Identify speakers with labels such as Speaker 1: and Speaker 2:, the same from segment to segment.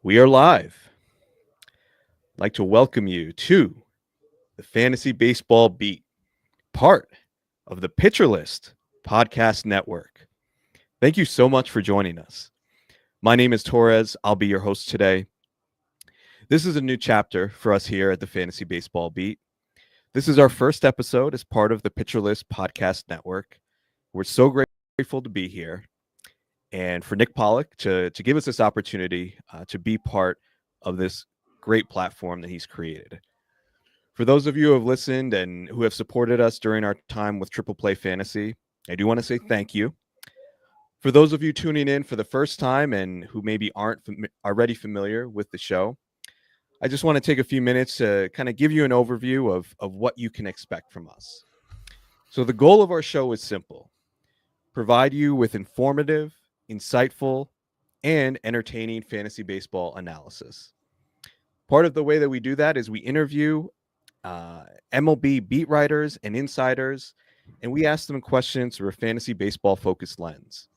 Speaker 1: We are live. I'd like to welcome you to the Fantasy Baseball Beat, part of the Pitcher List Podcast Network. Thank you so much for joining us. My name is Torres. I'll be your host today. This is a new chapter for us here at the Fantasy Baseball Beat. This is our first episode as part of the Pitcher List Podcast Network. We're so grateful to be here and for Nick Pollock to give us this opportunity to be part of this great platform that he's created. For those of you who have listened and who have supported us during our time with Triple Play Fantasy, I do want to say thank you. For those of you tuning in for the first time and who maybe aren't already familiar with the show, I just want to take a few minutes to kind of give you an overview of what you can expect from us. So the goal of our show is simple: provide you with informative, insightful, and entertaining fantasy baseball analysis. Part of the way that we do that is we interview MLB beat writers and insiders, and we ask them questions through a fantasy baseball focused lens.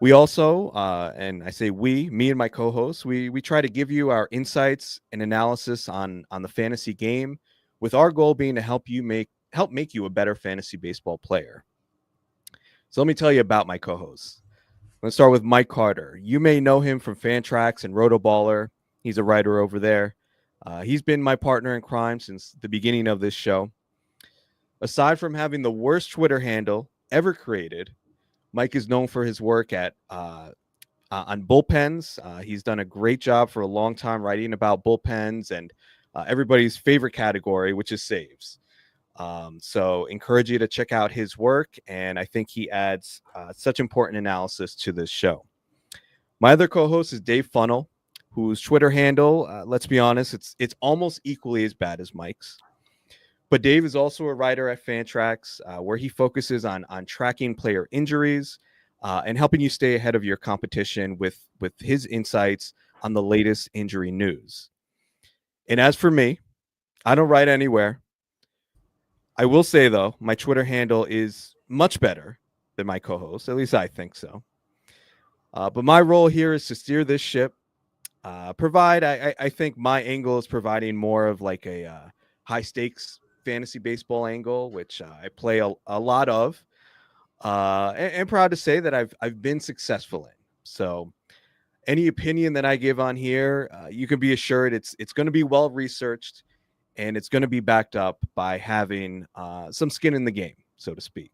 Speaker 1: We also, and I say we, me and my co-hosts, we try to give you our insights and analysis on the fantasy game, with our goal being to help make you a better fantasy baseball player. So let me tell you about my co-hosts. Let's start with Mike Carter. You may know him from Fantrax and Rotoballer. He's a writer over there. He's been my partner in crime since the beginning of this show. Aside from having the worst Twitter handle ever created, Mike is known for his work on bullpens. He's done a great job for a long time writing about bullpens and everybody's favorite category, which is saves. So encourage you to check out his work, and I think he adds such important analysis to this show. My other co-host is Dave Funnel, whose Twitter handle, let's be honest, it's almost equally as bad as Mike's. But Dave is also a writer at Fantrax, where he focuses on tracking player injuries and helping you stay ahead of your competition with his insights on the latest injury news. And as for me, I don't write anywhere. I will say, though, my Twitter handle is much better than my co-host. At least I think so. But my role here is to steer this ship. I think my angle is providing more of like a high stakes fantasy baseball angle, which I play a lot of, and proud to say that I've been successful in. So any opinion that I give on here, you can be assured it's going to be well researched, and it's going to be backed up by having some skin in the game, so to speak.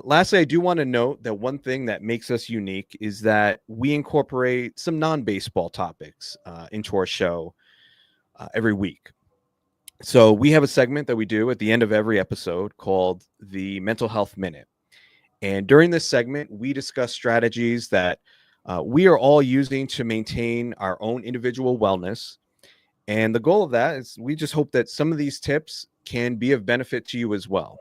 Speaker 1: Lastly, I do want to note that one thing that makes us unique is that we incorporate some non-baseball topics into our show every week. So we have a segment that we do at the end of every episode called the Mental Health Minute. And during this segment, we discuss strategies that we are all using to maintain our own individual wellness. And the goal of that is we just hope that some of these tips can be of benefit to you as well.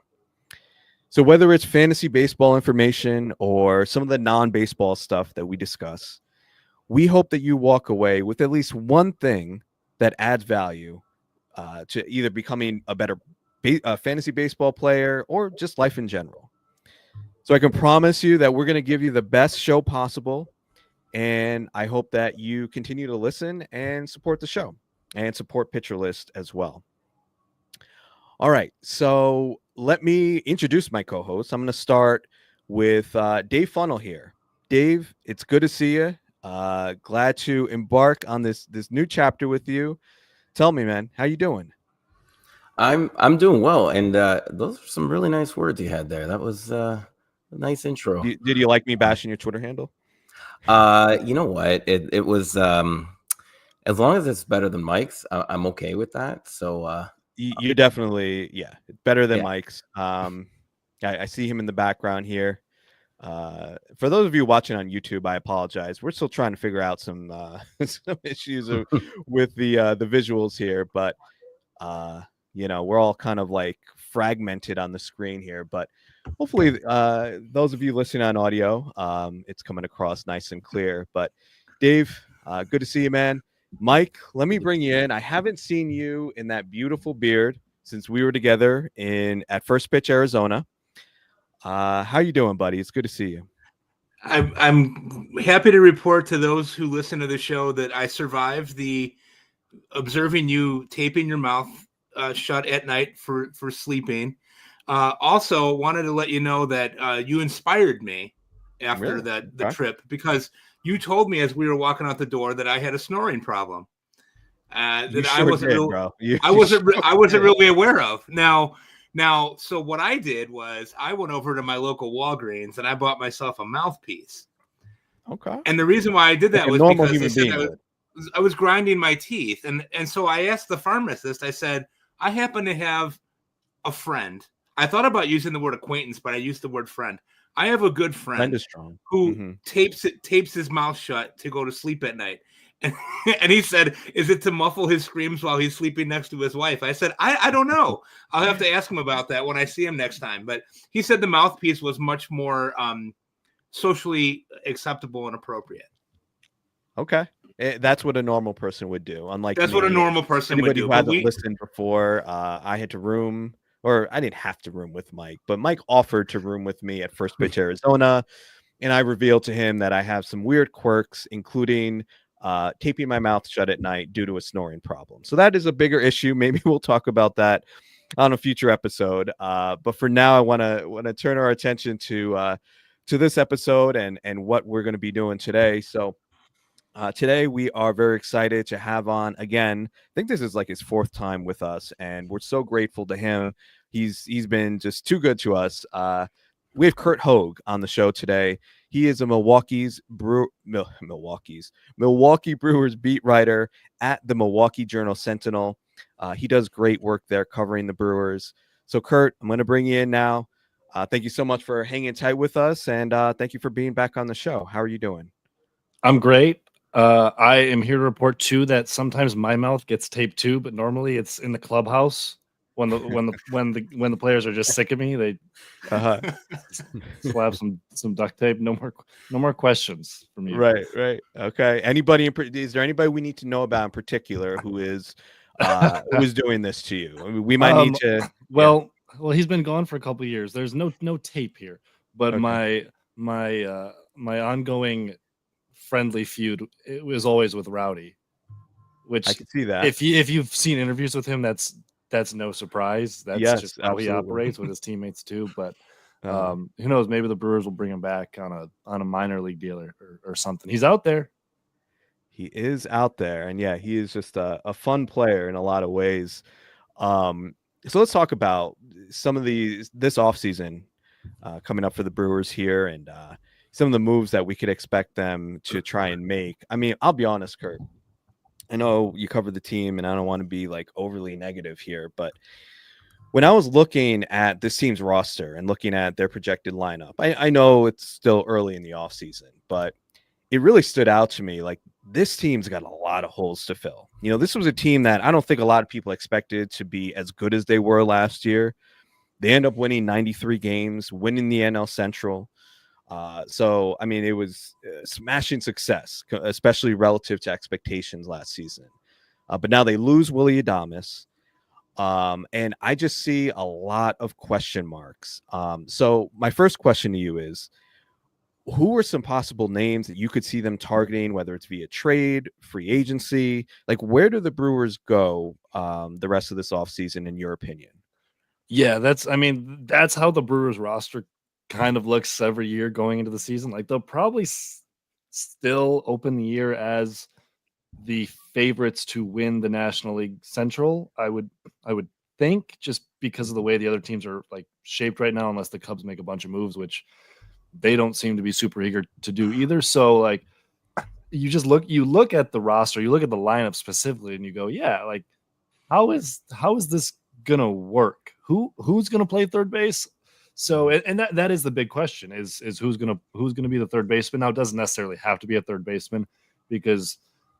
Speaker 1: So whether it's fantasy baseball information or some of the non-baseball stuff that we discuss, we hope that you walk away with at least one thing that adds value to either becoming a better fantasy baseball player or just life in general. So I can promise you that we're going to give you the best show possible, and I hope that you continue to listen and support the show and support Pitcher List as well. All right, so let me introduce my co-host. I'm going to start with Dave Funnel here. Dave, it's good to see you. Glad to embark on this new chapter with you. Tell me, man, how you doing?
Speaker 2: I'm doing well, and those are some really nice words you had there. That was a nice intro.
Speaker 1: Did you like me bashing your Twitter handle?
Speaker 2: You know what? It was as long as it's better than Mike's, I'm okay with that. So
Speaker 1: you're definitely better than
Speaker 2: yeah.
Speaker 1: Mike's. I see him in the background here. For those of you watching on YouTube, I apologize. We're still trying to figure out some issues with the visuals here, but we're all kind of like fragmented on the screen here. But hopefully, those of you listening on audio, it's coming across nice and clear. But Dave, good to see you, man. Mike, let me bring you in. I haven't seen you in that beautiful beard since we were together at First Pitch, Arizona. How you doing, buddy? It's good to see you.
Speaker 3: I'm happy to report to those who listen to the show that I survived the observing you taping your mouth shut at night for sleeping. Also, wanted to let you know that you inspired me after
Speaker 1: Really?
Speaker 3: the
Speaker 1: Okay.
Speaker 3: trip, because you told me as we were walking out the door that I had a snoring problem
Speaker 1: You
Speaker 3: that I
Speaker 1: sure
Speaker 3: wasn't
Speaker 1: did,
Speaker 3: real.
Speaker 1: bro.
Speaker 3: I
Speaker 1: You
Speaker 3: wasn't.
Speaker 1: sure
Speaker 3: I wasn't
Speaker 1: did.
Speaker 3: really aware of. Now, so what I did was I went over to my local Walgreens and I bought myself a mouthpiece.
Speaker 1: Okay.
Speaker 3: And the reason why I did
Speaker 1: Like
Speaker 3: that
Speaker 1: a
Speaker 3: was
Speaker 1: normal
Speaker 3: because they
Speaker 1: human
Speaker 3: said
Speaker 1: being would.
Speaker 3: I was grinding my teeth, and so I asked the pharmacist. I said, I happen to have a friend. I thought about using the word acquaintance, but I used the word friend. I have a good
Speaker 1: Friend
Speaker 3: friend
Speaker 1: is strong.
Speaker 3: who
Speaker 1: Mm-hmm.
Speaker 3: tapes his mouth shut to go to sleep at night. And, and he said, is it to muffle his screams while he's sleeping next to his wife? I said, I don't know. I'll have to ask him about that when I see him next time. But he said the mouthpiece was much more socially acceptable and appropriate.
Speaker 1: Okay. That's what a normal person would do. Unlike
Speaker 3: That's what a
Speaker 1: me,
Speaker 3: normal person would
Speaker 1: anybody
Speaker 3: do.
Speaker 1: who
Speaker 3: But
Speaker 1: hasn't listened before, I had to room, or I didn't have to room with Mike, but Mike offered to room with me at First Pitch Arizona. And I revealed to him that I have some weird quirks, including taping my mouth shut at night due to a snoring problem. So that is a bigger issue. Maybe we'll talk about that on a future episode. But for now, I want to turn our attention to this episode and what we're going to be doing today. So today we are very excited to have on again. I think this is like his fourth time with us, and we're so grateful to him. He's been just too good to us. We have Curt Hogg on the show today. He is a Milwaukee Brewers beat writer at the Milwaukee Journal-Sentinel. He does great work there covering the Brewers. So, Curt, I'm going to bring you in now. Thank you so much for hanging tight with us, and thank you for being back on the show. How are you doing?
Speaker 4: I'm great. I am here to report too that sometimes my mouth gets taped too, but normally it's in the clubhouse when the players are just sick of me. They slap some duct tape. No more questions from you.
Speaker 1: Right. Okay. Is there anybody we need to know about in particular who is doing this to you? I mean, we might need to.
Speaker 4: Well, he's been gone for a couple of years. There's no tape here, but
Speaker 1: Okay.
Speaker 4: my ongoing friendly feud, it was always with Rowdy, which
Speaker 1: I can see that.
Speaker 4: if you've seen interviews with him, that's no surprise. That's just how he operates with his teammates too. But who knows? Maybe the Brewers will bring him back on a minor league deal or something. He's out there.
Speaker 1: He is out there, and yeah, he is just a fun player in a lot of ways. So let's talk about some of this offseason coming up for the Brewers here, and some of the moves that we could expect them to try and make. I mean, I'll be honest, Curt. I know you cover the team, and I don't want to be like overly negative here, but when I was looking at this team's roster and looking at their projected lineup, I know it's still early in the offseason, but it really stood out to me. Like, this team's got a lot of holes to fill. You know, this was a team that I don't think a lot of people expected to be as good as they were last year. They end up winning 93 games, winning the NL Central. So, I mean, it was smashing success, especially relative to expectations last season. But now they lose Willy Adames. And I just see a lot of question marks. So my first question to you is, who are some possible names that you could see them targeting, whether it's via trade, free agency? Like, where do the Brewers go the rest of this offseason, in your opinion?
Speaker 4: Yeah, that's how the Brewers roster kind of looks every year going into the season. Like, they'll probably still open the year as the favorites to win the National League Central. I would think, just because of the way the other teams are like shaped right now, unless the Cubs make a bunch of moves, which they don't seem to be super eager to do either. So, like, you look at the roster, you look at the lineup specifically, and you go, yeah, like, how is this gonna work? Who's gonna play third base? So, and that is the big question, is who's gonna be the third baseman. Now, it doesn't necessarily have to be a third baseman, because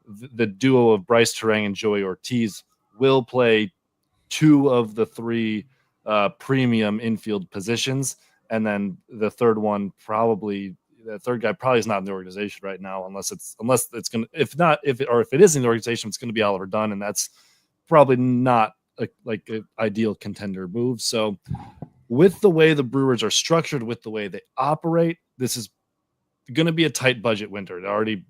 Speaker 4: the duo of Bryce Terang and Joey Ortiz will play two of the three premium infield positions, and then the third guy probably is not in the organization right now, unless it's gonna, if it is in the organization, it's gonna be Oliver Dunn, and that's probably not an ideal contender move. So, with the way the Brewers are structured, with the way they operate, this is going to be a tight budget winter.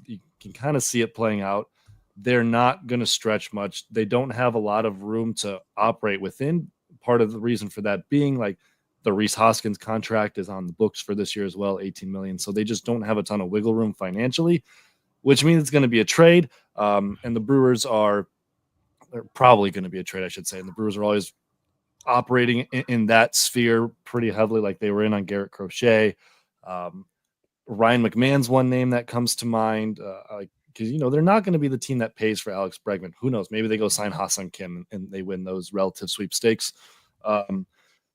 Speaker 4: You can kind of see it playing out. They're not going to stretch much. They don't have a lot of room to operate within. Part of the reason for that being like the Rhys Hoskins contract is on the books for this year as well, $18 million. So they just don't have a ton of wiggle room financially, which means it's going to be a trade. And the Brewers they're probably going to be a trade, I should say. And the Brewers are always operating in that sphere pretty heavily, like they were in on Garrett Crochet. Ryan McMahon's one name that comes to mind, because they're not going to be the team that pays for Alex Bregman. Who knows? Maybe they go sign Ha-Seong Kim and they win those relative sweepstakes.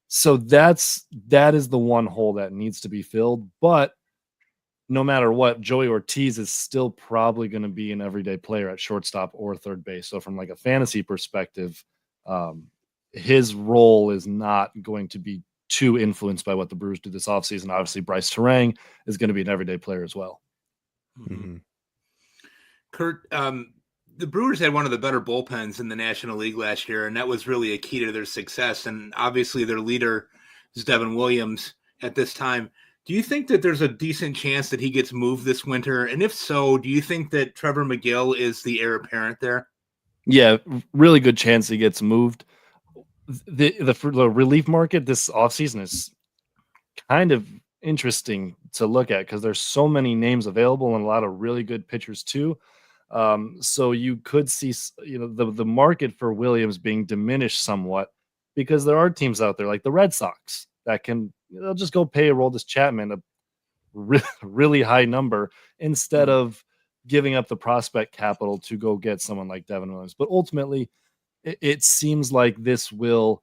Speaker 4: So that is the one hole that needs to be filled. But no matter what, Joey Ortiz is still probably going to be an everyday player at shortstop or third base. So from like a fantasy perspective, his role is not going to be too influenced by what the Brewers do this offseason. Obviously, Bryce Terang is going to be an everyday player as well.
Speaker 3: Mm-hmm. Curt, the Brewers had one of the better bullpens in the National League last year, and that was really a key to their success. And obviously their leader is Devin Williams at this time. Do you think that there's a decent chance that he gets moved this winter? And if so, do you think that Trevor McGill is the heir apparent there?
Speaker 4: Yeah, really good chance he gets moved. The relief market this offseason is kind of interesting to look at because there's so many names available and a lot of really good pitchers too. So you could see, the market for Williams being diminished somewhat because there are teams out there like the Red Sox that they'll just go pay Aroldis Chapman a really high number instead of giving up the prospect capital to go get someone like Devin Williams. But ultimately, it seems like this will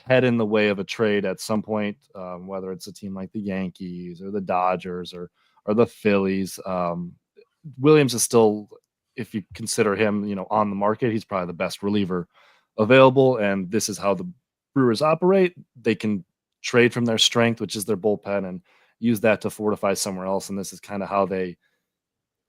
Speaker 4: head in the way of a trade at some point, whether it's a team like the Yankees or the Dodgers or the Phillies. Williams is still, if you consider him, on the market, he's probably the best reliever available. And this is how the Brewers operate. They can trade from their strength, which is their bullpen, and use that to fortify somewhere else. And this is kind of how they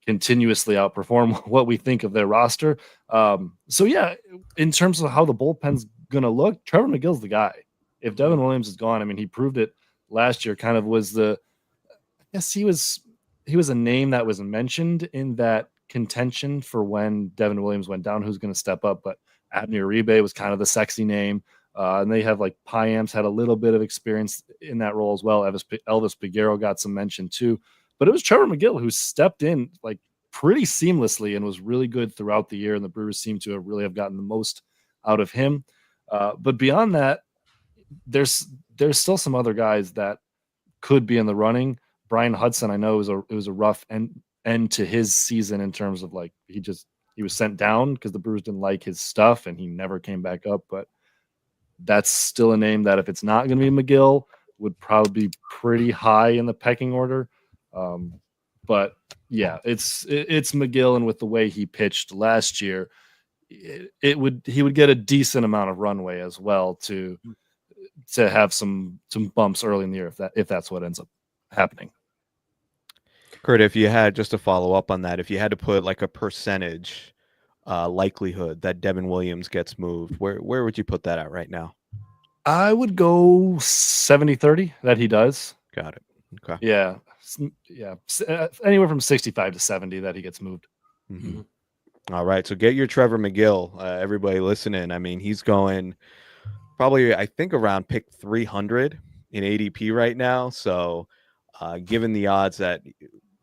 Speaker 4: continuously outperform what we think of their roster. So yeah, in terms of how the bullpen's going to look, Trevor McGill's the guy. If Devin Williams is gone, I mean, he proved it last year, kind of I guess he was a name that was mentioned in that contention for when Devin Williams went down, who's going to step up. But Abner Uribe was kind of the sexy name. And they have like Payamps had a little bit of experience in that role as well. Elvis Peguero got some mention too. But it was Trevor McGill who stepped in like pretty seamlessly and was really good throughout the year. And the Brewers seem to have gotten the most out of him. But beyond that, there's still some other guys that could be in the running. Brian Hudson, I know it was a rough end to his season in terms of like he was sent down because the Brewers didn't like his stuff and he never came back up. But that's still a name that if it's not going to be McGill, would probably be pretty high in the pecking order. But yeah, it's McGill, and with the way he pitched last year, he would get a decent amount of runway as well to have some bumps early in the year if that's what ends up happening.
Speaker 1: Curt, if you had, just to follow up on that, if you had to put like a percentage likelihood that Devin Williams gets moved, where would you put that at right now?
Speaker 4: I would go 70-30 that he does.
Speaker 1: Got it. Okay.
Speaker 4: Yeah. Anywhere from 65 to 70 that he gets moved.
Speaker 1: Mm-hmm. All right. So get your Trevor McGill, everybody listening. I mean, he's going probably, I think, around pick 300 in ADP right now. So given the odds that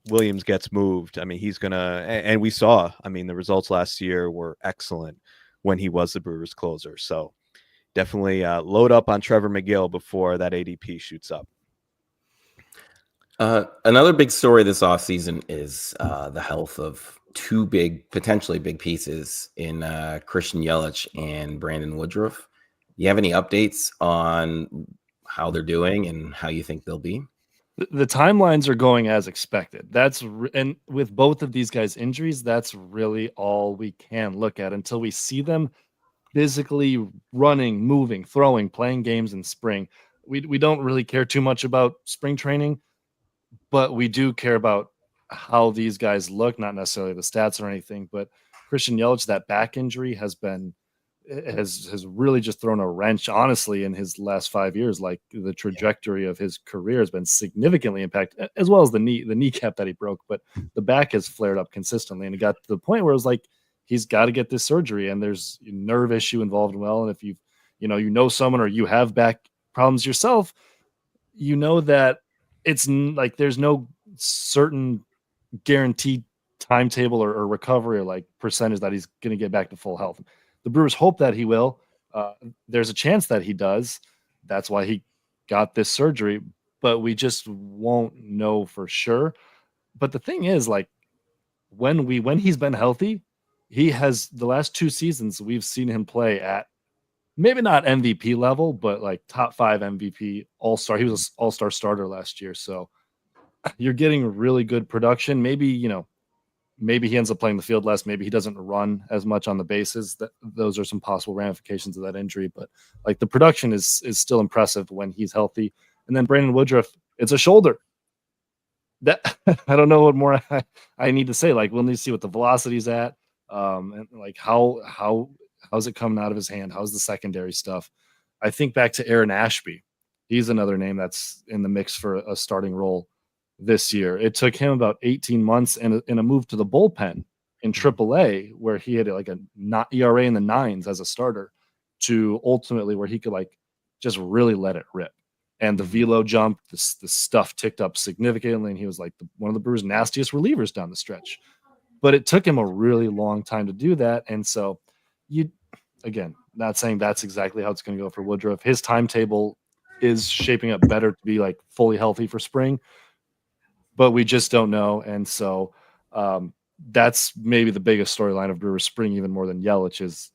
Speaker 1: Williams gets moved, I mean, he's going to, and we saw, I mean, the results last year were excellent when he was the Brewers closer. So definitely load up on Trevor McGill before that ADP shoots up.
Speaker 2: Another big story this offseason is the health of two potentially big pieces in Christian Yelich and Brandon Woodruff. Do you have any updates on how they're doing and how you think they'll be?
Speaker 4: The timelines are going as expected. And with both of these guys' injuries, that's really all we can look at until we see them physically running, moving, throwing, playing games in spring. We don't really care too much about spring training, but we do care about how these guys look, not necessarily the stats or anything. But Christian Yelich, that back injury has been has really just thrown a wrench, honestly, in his last 5 years. Like the trajectory of his career has been significantly impacted, as well as the kneecap that he broke. But the back has flared up consistently, and it got to the point where it was like he's got to get this surgery, and there's a nerve issue involved. Well, and if you know someone or you have back problems yourself, you know that it's like there's no certain guaranteed timetable or recovery or like percentage that he's going to get back to full health. The Brewers hope that he will. There's a chance that he does. That's why he got this surgery, but we just won't know for sure. But the thing is, like, when he's been healthy, he has the last 2 seasons we've seen him play at maybe not MVP level, but like top 5 MVP, all-star. He was an all-star starter last year. So you're getting really good production. Maybe he ends up playing the field less. Maybe he doesn't run as much on the bases. Those are some possible ramifications of that injury. But like the production is still impressive when he's healthy. And then Brandon Woodruff, it's a shoulder. That I don't know what more I need to say. Like we'll need to see what the velocity's at, and like how's it coming out of his hand? How's the secondary stuff? I think back to Aaron Ashby. He's another name that's in the mix for a starting role this year. It took him about 18 months and a move to the bullpen in AAA, where he had like a not ERA in the 9s as a starter, to ultimately where he could like just really let it rip. And the velo jumped, the stuff ticked up significantly, and he was like one of the Brewers' nastiest relievers down the stretch. But it took him a really long time to do that. And so again, not saying that's exactly how it's going to go for Woodruff. His timetable is shaping up better to be like fully healthy for spring, but we just don't know. And so that's maybe the biggest storyline of Brewers spring, even more than Yelich, is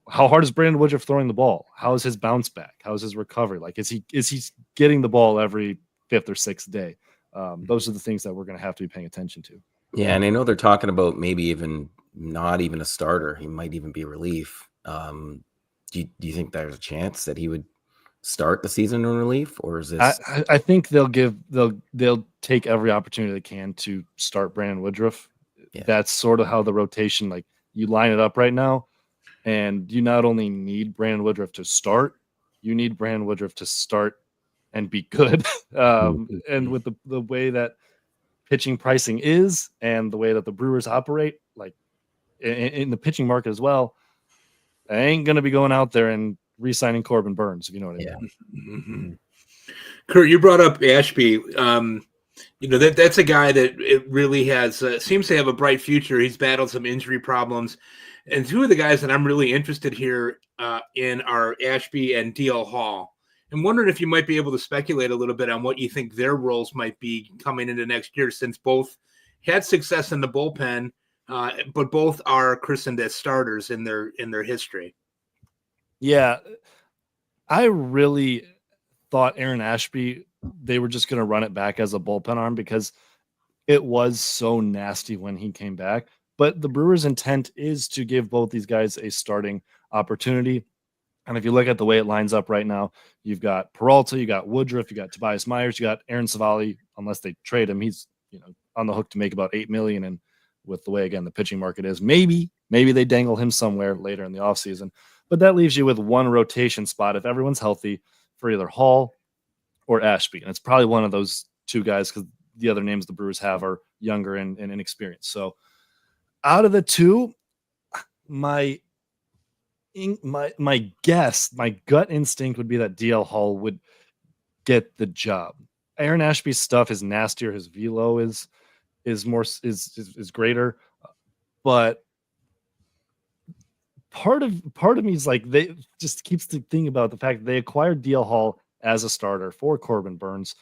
Speaker 4: how hard is Brandon Woodruff throwing the ball? How is his bounce back? How is his recovery? Like, is he getting the ball every 5th or 6th day? Those are the things that we're going to have to be paying attention to.
Speaker 2: Yeah, and I know they're talking about maybe even not even a starter. He might even be relief. Do you think there's a chance that he would start the season in relief, or is this?
Speaker 4: I think they'll take every opportunity they can to start Brandon Woodruff. Yeah. That's sort of how the rotation, like you line it up right now, and you not only need Brandon Woodruff to start, you need Brandon Woodruff to start and be good. And with the way that pitching pricing is and the way that the Brewers operate, like in the pitching market as well, I ain't going to be going out there and re-signing Corbin Burns, if you know what I mean.
Speaker 3: Mm-hmm. Curt, you brought up Ashby. That's a guy that it really has seems to have a bright future. He's battled some injury problems, and 2 of the guys that I'm really interested here in are Ashby and DL Hall. I'm wondering if you might be able to speculate a little bit on what you think their roles might be coming into next year, since both had success in the bullpen, but both are christened as starters in their history.
Speaker 4: Yeah, I really thought Aaron Ashby, they were just going to run it back as a bullpen arm because it was so nasty when he came back. But the Brewers' intent is to give both these guys a starting opportunity. And if you look at the way it lines up right now, you've got Peralta, you got Woodruff, you got Tobias Myers, you got Aaron Savali. Unless they trade him, he's on the hook to make about $8 million. And with the way, again, the pitching market is, maybe they dangle him somewhere later in the offseason. But that leaves you with one rotation spot if everyone's healthy for either Hall or Ashby. And it's probably one of those 2 guys because the other names the Brewers have are younger and inexperienced. So out of the 2, my guess, my gut instinct would be that DL Hall would get the job. Aaron Ashby's stuff is nastier. His velo is greater, but part of me is like, they just keeps thinking about the fact that they acquired DL Hall as a starter for Corbin Burns,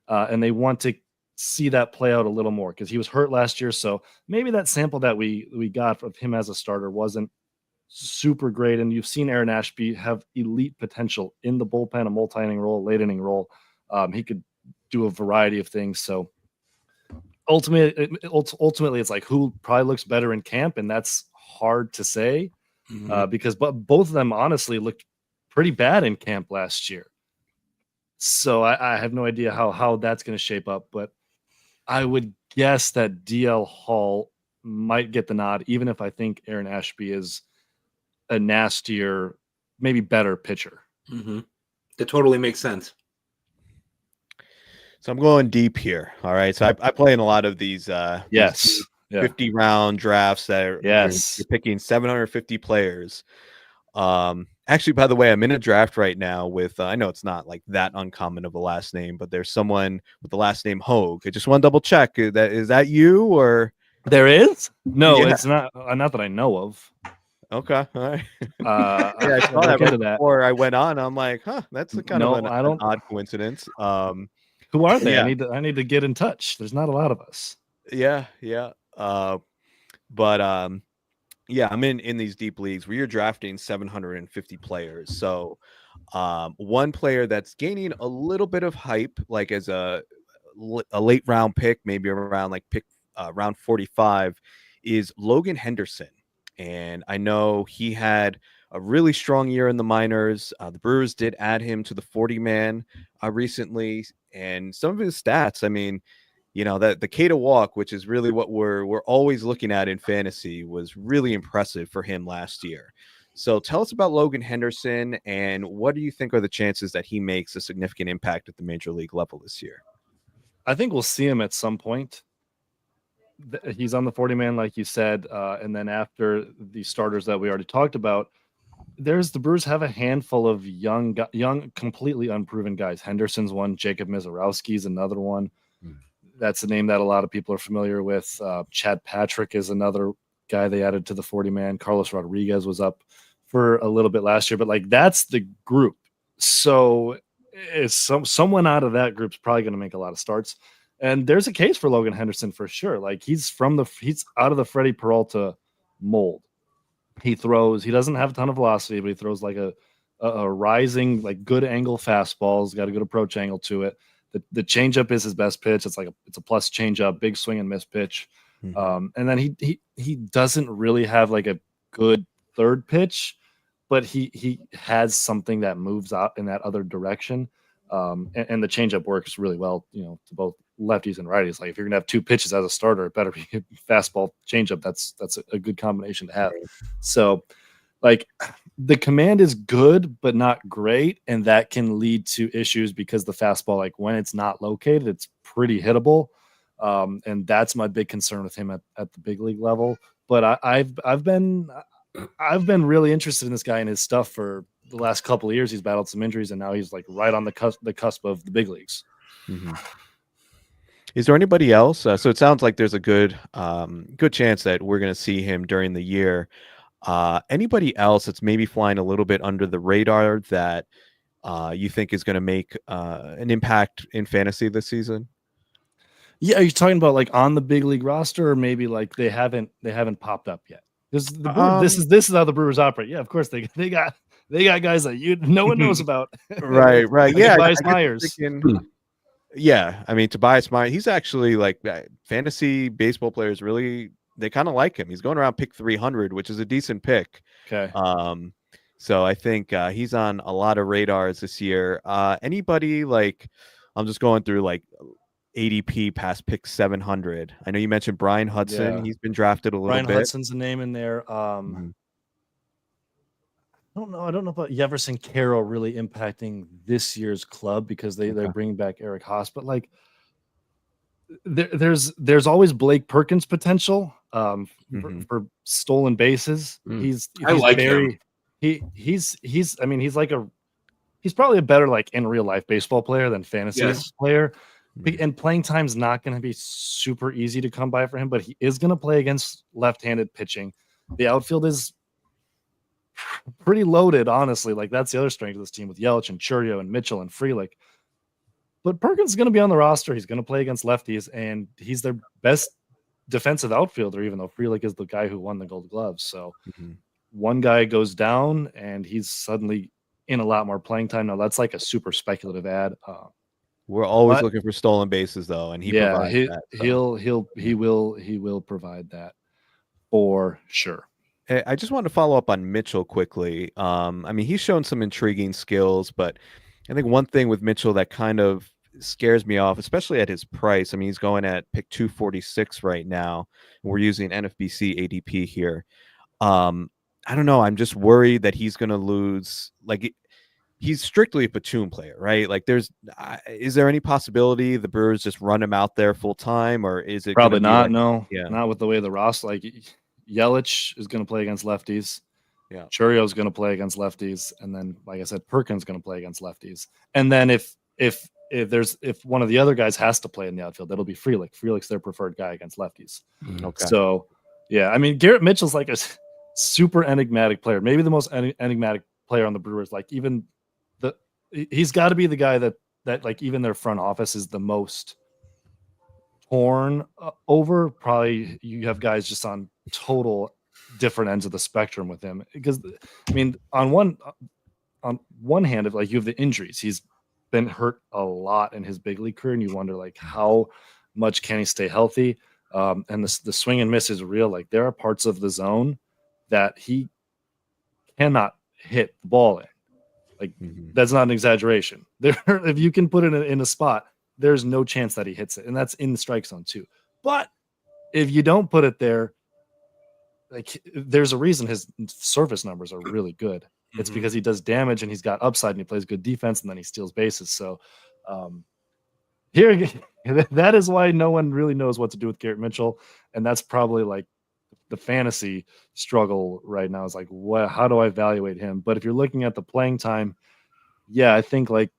Speaker 4: and they want to see that play out a little more because he was hurt last year. So maybe that sample that we got of him as a starter wasn't super great. And you've seen Aaron Ashby have elite potential in the bullpen, a multi-inning role, late inning role. He could do a variety of things. So ultimately it's like who probably looks better in camp, and that's hard to say because both of them honestly looked pretty bad in camp last year. So I have no idea how that's going to shape up, but I would guess that DL Hall might get the nod, even if I think Aaron Ashby is a nastier, maybe better pitcher.
Speaker 3: Mm-hmm. That totally makes sense.
Speaker 1: So I'm going deep here. All right. So I play in a lot of these
Speaker 4: Yes. Yeah.
Speaker 1: 50 round drafts that are
Speaker 4: Yes.
Speaker 1: you're picking 750 players. Actually, by the way, I'm in a draft right now with I know it's not like that uncommon of a last name, but there's someone with the last name Hogg. I just want to double check. Is that you or
Speaker 4: There is? No,
Speaker 1: Yeah.
Speaker 4: it's not. Not that I know of.
Speaker 1: okay? All right.
Speaker 4: Yeah,
Speaker 1: I saw that
Speaker 4: look
Speaker 1: right
Speaker 4: into that.
Speaker 1: before I went on. I'm like, huh, that's a kind of
Speaker 4: No,
Speaker 1: an
Speaker 4: I don't.
Speaker 1: odd coincidence.
Speaker 4: Who are they?
Speaker 1: Yeah.
Speaker 4: I need to get in touch. There's not a lot of us.
Speaker 1: Yeah. But yeah, I'm in these deep leagues where you're drafting 750 players. So one player that's gaining a little bit of hype, like as a late round pick, maybe around like pick round 45, is Logan Henderson. And I know he had a really strong year in the minors. The Brewers did add him to the 40-man recently, and some of his stats, I mean, you know, that the K to walk, which is really what we're always looking at in fantasy, was really impressive for him last year. So tell us about Logan Henderson, and what do you think are the chances that he makes a significant impact at the major league level this year?
Speaker 4: I think we'll see him at some point. He's on the 40-man, like you said, and then after the starters that we already talked about, the Brewers have a handful of young, completely unproven guys. Henderson's one, Jacob Mizorowski's another one. That's a name that a lot of people are familiar with. Chad Patrick is another guy they added to the 40-man. Carlos Rodriguez was up for a little bit last year, but like that's the group. So someone out of that group's probably going to make a lot of starts. And there's a case for Logan Henderson for sure. Like he's out of the Freddie Peralta mold. He doesn't have a ton of velocity, but he throws like a rising, like good angle fastball. He's got a good approach angle to it. The changeup is his best pitch. It's a plus changeup, big swing and miss pitch.
Speaker 1: Mm-hmm.
Speaker 4: And then he doesn't really have like a good third pitch, but he has something that moves out in that other direction. And the changeup works really well, you know, to both lefties and righties. Like if you're gonna have two pitches as a starter, it better be fastball, changeup. That's a good combination to have. So like the command is good, but not great. And that can lead to issues because the fastball, like when it's not located, it's pretty hittable. And that's my big concern with him at the big league level. But I've been really interested in this guy and his stuff for the last couple of years. He's battled some injuries and now he's like right on the cusp of the big leagues.
Speaker 1: Mm-hmm. Is there anybody else? So it sounds like there's a good chance that we're going to see him during the year. Anybody else that's maybe flying a little bit under the radar that you think is going to make an impact in fantasy this season?
Speaker 4: Yeah, are you talking about like on the big league roster, or maybe like they haven't popped up yet? This is how the Brewers operate. Yeah, of course they got guys that no one knows about.
Speaker 1: Right.
Speaker 4: Like
Speaker 1: Yeah,
Speaker 4: Tobias Myers.
Speaker 1: Yeah, I mean Tobias Myers. He's actually like fantasy baseball players really. They kind of like him. He's going around pick 300, which is a decent pick.
Speaker 4: Okay.
Speaker 1: So I think he's on a lot of radars this year. Anybody like, I'm just going through like ADP past pick 700. I know you mentioned Brian Hudson. Yeah. He's been drafted a little bit.
Speaker 4: Brian Hudson's a name in there. I don't know about Jefferson Carroll really impacting this year's club because they're bringing back Eric Haas, but like there's always Blake Perkins potential for stolen bases. He's probably a better like in real life baseball player than fantasy player. And playing time's not going to be super easy to come by for him, but he is going to play against left-handed pitching. The outfield is pretty loaded, honestly. Like that's the other strength of this team with Yelich and Churio and Mitchell and Frelick. But Perkins is going to be on the roster. He's going to play against lefties, and he's their best defensive outfielder, even though Frelick is the guy who won the Gold Gloves. So one guy goes down, and he's suddenly in a lot more playing time. Now, that's like a super speculative ad.
Speaker 1: We're always looking for stolen bases, though, and he provides that. So.
Speaker 4: He will provide that for sure.
Speaker 1: I just want to follow up on Mitchell quickly. I mean, he's shown some intriguing skills, but I think one thing with Mitchell that kind of scares me off, especially at his price. I mean, he's going at pick 246 right now. We're using NFBC ADP here. I don't know. I'm just worried that he's going to lose. Like, he's strictly a platoon player, right? Like, is there any possibility the Brewers just run him out there full time, or is it
Speaker 4: Probably
Speaker 1: gonna be
Speaker 4: not.
Speaker 1: like,
Speaker 4: No,
Speaker 1: yeah,
Speaker 4: not with the way the roster. Like Yelich is going to play against lefties.
Speaker 1: Yeah.
Speaker 4: Churio's going to play against lefties, and then, like I said, Perkins going to play against lefties. And then if one of the other guys has to play in the outfield, that'll be Frelick. Frelick's their preferred guy against lefties.
Speaker 1: Okay.
Speaker 4: So, yeah, I mean, Garrett Mitchell's like a super enigmatic player, maybe the most enigmatic player on the Brewers. Like, even he's got to be the guy that like even their front office is the most torn over. Probably you have guys just on total different ends of the spectrum with him, because I mean, on one hand, if like you have the injuries, he's been hurt a lot in his big league career, and you wonder like how much can he stay healthy. And the swing and miss is real. Like, there are parts of the zone that he cannot hit the ball in. Like, that's not an exaggeration. There, if you can put it in a spot, there's no chance that he hits it, and that's in the strike zone too. But if you don't put it there, like, there's a reason his surface numbers are really good. It's because he does damage and he's got upside and he plays good defense, and then he steals bases. So here, that is why no one really knows what to do with Garrett Mitchell, and that's probably like the fantasy struggle right now. Is like, how do I evaluate him? But if you're looking at the playing time, yeah, I think like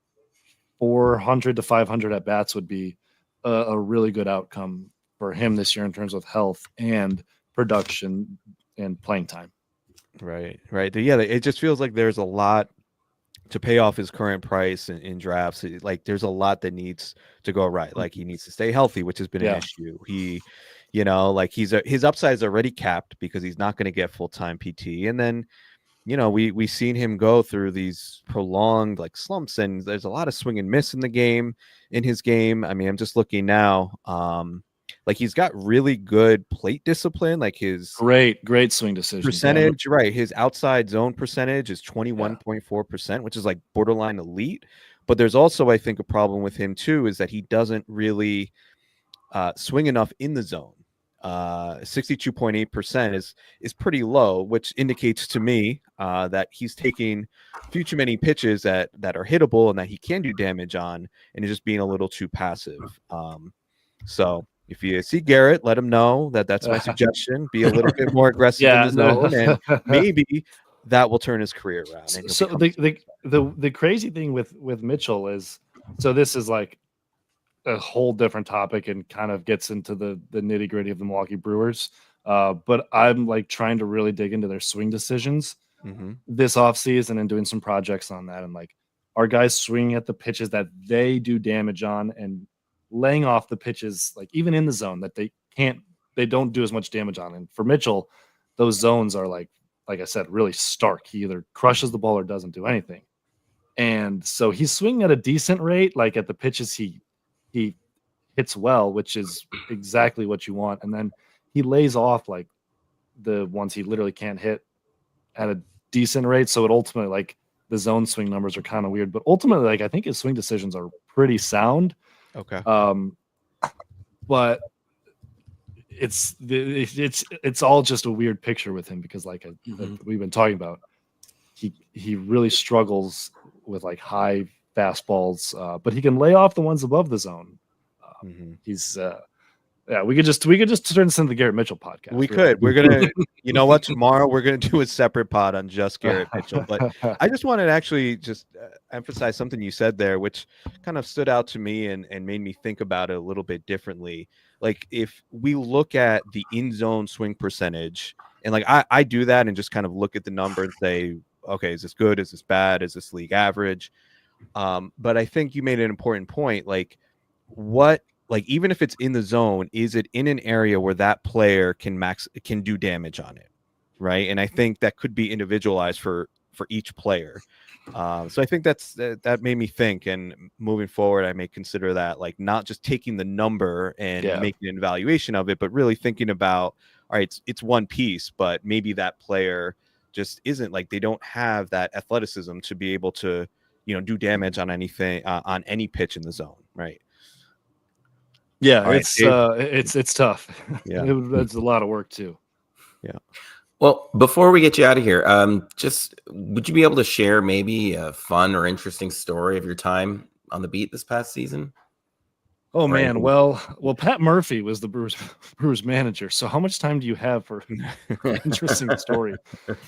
Speaker 4: 400 to 500 at bats would be a really good outcome for him this year in terms of health and production and playing time.
Speaker 1: Right. Yeah, it just feels like there's a lot to pay off his current price in drafts. Like, there's a lot that needs to go right. Like, he needs to stay healthy, which has been an issue. He, like, his upside is already capped because he's not going to get full-time PT. And then, we've seen him go through these prolonged like slumps, and there's a lot of swing and miss in his game. I mean, I'm just looking now. Like, he's got really good plate discipline. Like, his
Speaker 4: great swing decision
Speaker 1: percentage, right? His outside zone percentage is 21.4%, which is like borderline elite. But there's also, I think, a problem with him too, is that he doesn't really swing enough in the zone. 62.8% is pretty low, which indicates to me that he's taking too many pitches that are hittable and that he can do damage on, and is just being a little too passive. So if you see Garrett, let him know that's my suggestion. Be a little bit more aggressive in the zone, and maybe that will turn his career around.
Speaker 4: So the crazy thing with Mitchell is, so this is like a whole different topic and kind of gets into the nitty gritty of the Milwaukee Brewers. But I'm like trying to really dig into their swing decisions this offseason and doing some projects on that. And like, are guys swinging at the pitches that they do damage on and laying off the pitches, like even in the zone, that they don't do as much damage on? And for Mitchell, those zones are like I said, really stark. He either crushes the ball or doesn't do anything. And so he's swinging at a decent rate, like at the pitches he hits well, which is exactly what you want. And then he lays off like the ones he literally can't hit at a decent rate. So it ultimately, like, the zone swing numbers are kind of weird, but ultimately, like, I think his swing decisions are pretty sound.
Speaker 1: Okay.
Speaker 4: But it's all just a weird picture with him because, like, we've been talking about, he really struggles with like high fastballs, but he can lay off the ones above the zone. He's we could just turn this into the Garrett Mitchell podcast.
Speaker 1: We could. We're gonna, you know what? Tomorrow we're gonna do a separate pod on just Garrett Mitchell. But I just wanted to actually just emphasize something you said there, which kind of stood out to me and made me think about it a little bit differently. Like, if we look at the in zone swing percentage, and like I do that and just kind of look at the number and say, okay, is this good? Is this bad? Is this league average? But I think you made an important point. Like, even if it's in the zone, is it in an area where that player can do damage on it, right? And I think that could be individualized for each player. So I think that made me think, and moving forward, I may consider that, like, not just taking the number and making an evaluation of it, but really thinking about, all right, it's one piece, but maybe that player just isn't, like, they don't have that athleticism to be able to, do damage on anything, on any pitch in the zone, right?
Speaker 4: Yeah, it's tough.
Speaker 1: Yeah,
Speaker 4: That's a lot of work too.
Speaker 1: Yeah.
Speaker 2: Well, before we get you out of here, just would you be able to share maybe a fun or interesting story of your time on the beat this past season?
Speaker 4: Oh
Speaker 2: Or
Speaker 4: man,
Speaker 2: anything?
Speaker 4: well, Pat Murphy was the Brewers manager. So how much time do you have for an interesting story?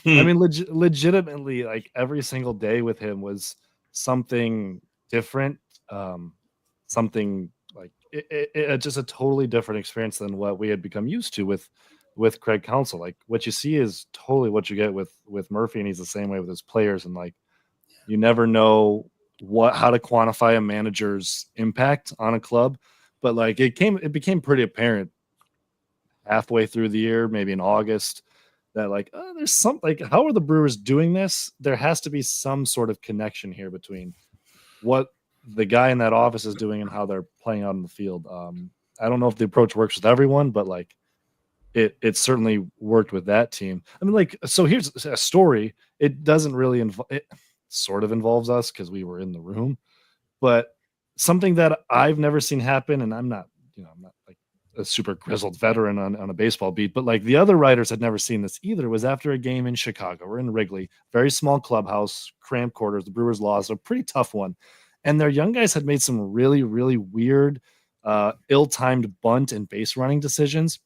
Speaker 4: I mean, legitimately, like every single day with him was something different, something like just a totally different experience than what we had become used to with Craig Counsell. Like what you see is totally what you get with Murphy, and he's the same way with his players. And like you never know how to quantify a manager's impact on a club, but like it became pretty apparent halfway through the year, maybe in August, that like there's some like how are the Brewers doing this? There has to be some sort of connection here between what the guy in that office is doing and how they're playing out in the field. I don't know if the approach works with everyone, but like it certainly worked with that team. I mean, like, so here's a story. It doesn't really it sort of involves us because we were in the room, but something that I've never seen happen, and I'm not like a super grizzled veteran on a baseball beat, but like the other writers had never seen this either, was after a game in Chicago. We're in Wrigley, very small clubhouse, cramped quarters. The Brewers lost a pretty tough one. And their young guys had made some really, really weird, ill-timed bunt and base running decisions.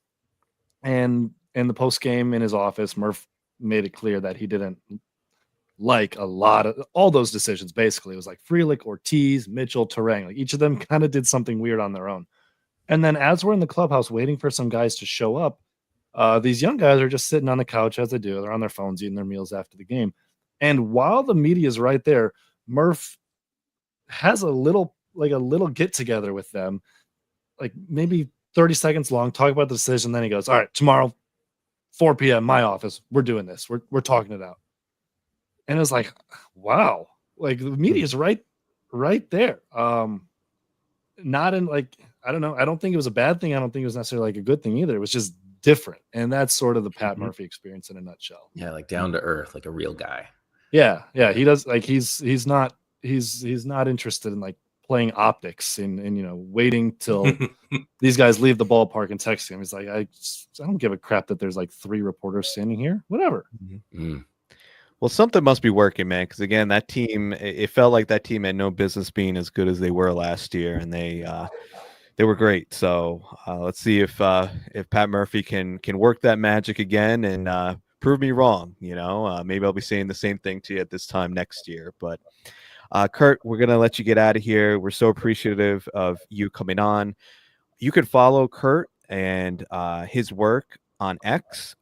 Speaker 4: And in the post game in his office, Murph made it clear that he didn't like a lot of all those decisions. Basically, it was like Frelick, Ortiz, Mitchell, Terang. Like each of them kind of did something weird on their own. And then as we're in the clubhouse waiting for some guys to show up, these young guys are just sitting on the couch as they do. They're on their phones eating their meals after the game. And while the media is right there, Murph has a little get together with them, like maybe 30 seconds long, talk about the decision. Then he goes, all right, tomorrow, 4 p.m., my office, we're doing this. We're talking it out. And it was like, wow, like the media is right there. Not in like, I don't know. I don't think it was a bad thing. I don't think it was necessarily like a good thing either. It was just different. And that's sort of the Pat Murphy experience in a nutshell.
Speaker 2: Yeah, like down to earth, like a real guy.
Speaker 4: Yeah. He does like he's not interested in like playing optics and waiting till these guys leave the ballpark and texting him. He's like, I don't give a crap that there's like 3 reporters standing here. Whatever.
Speaker 2: Mm-hmm.
Speaker 1: Well, something must be working, man. Because again, that team, it felt like that team had no business being as good as they were last year, and they were great. So let's see if Pat Murphy can work that magic again and prove me wrong. Maybe I'll be saying the same thing to you at this time next year. But Curt, we're gonna let you get out of here. We're so appreciative of you coming on. You can follow Curt and his work on X,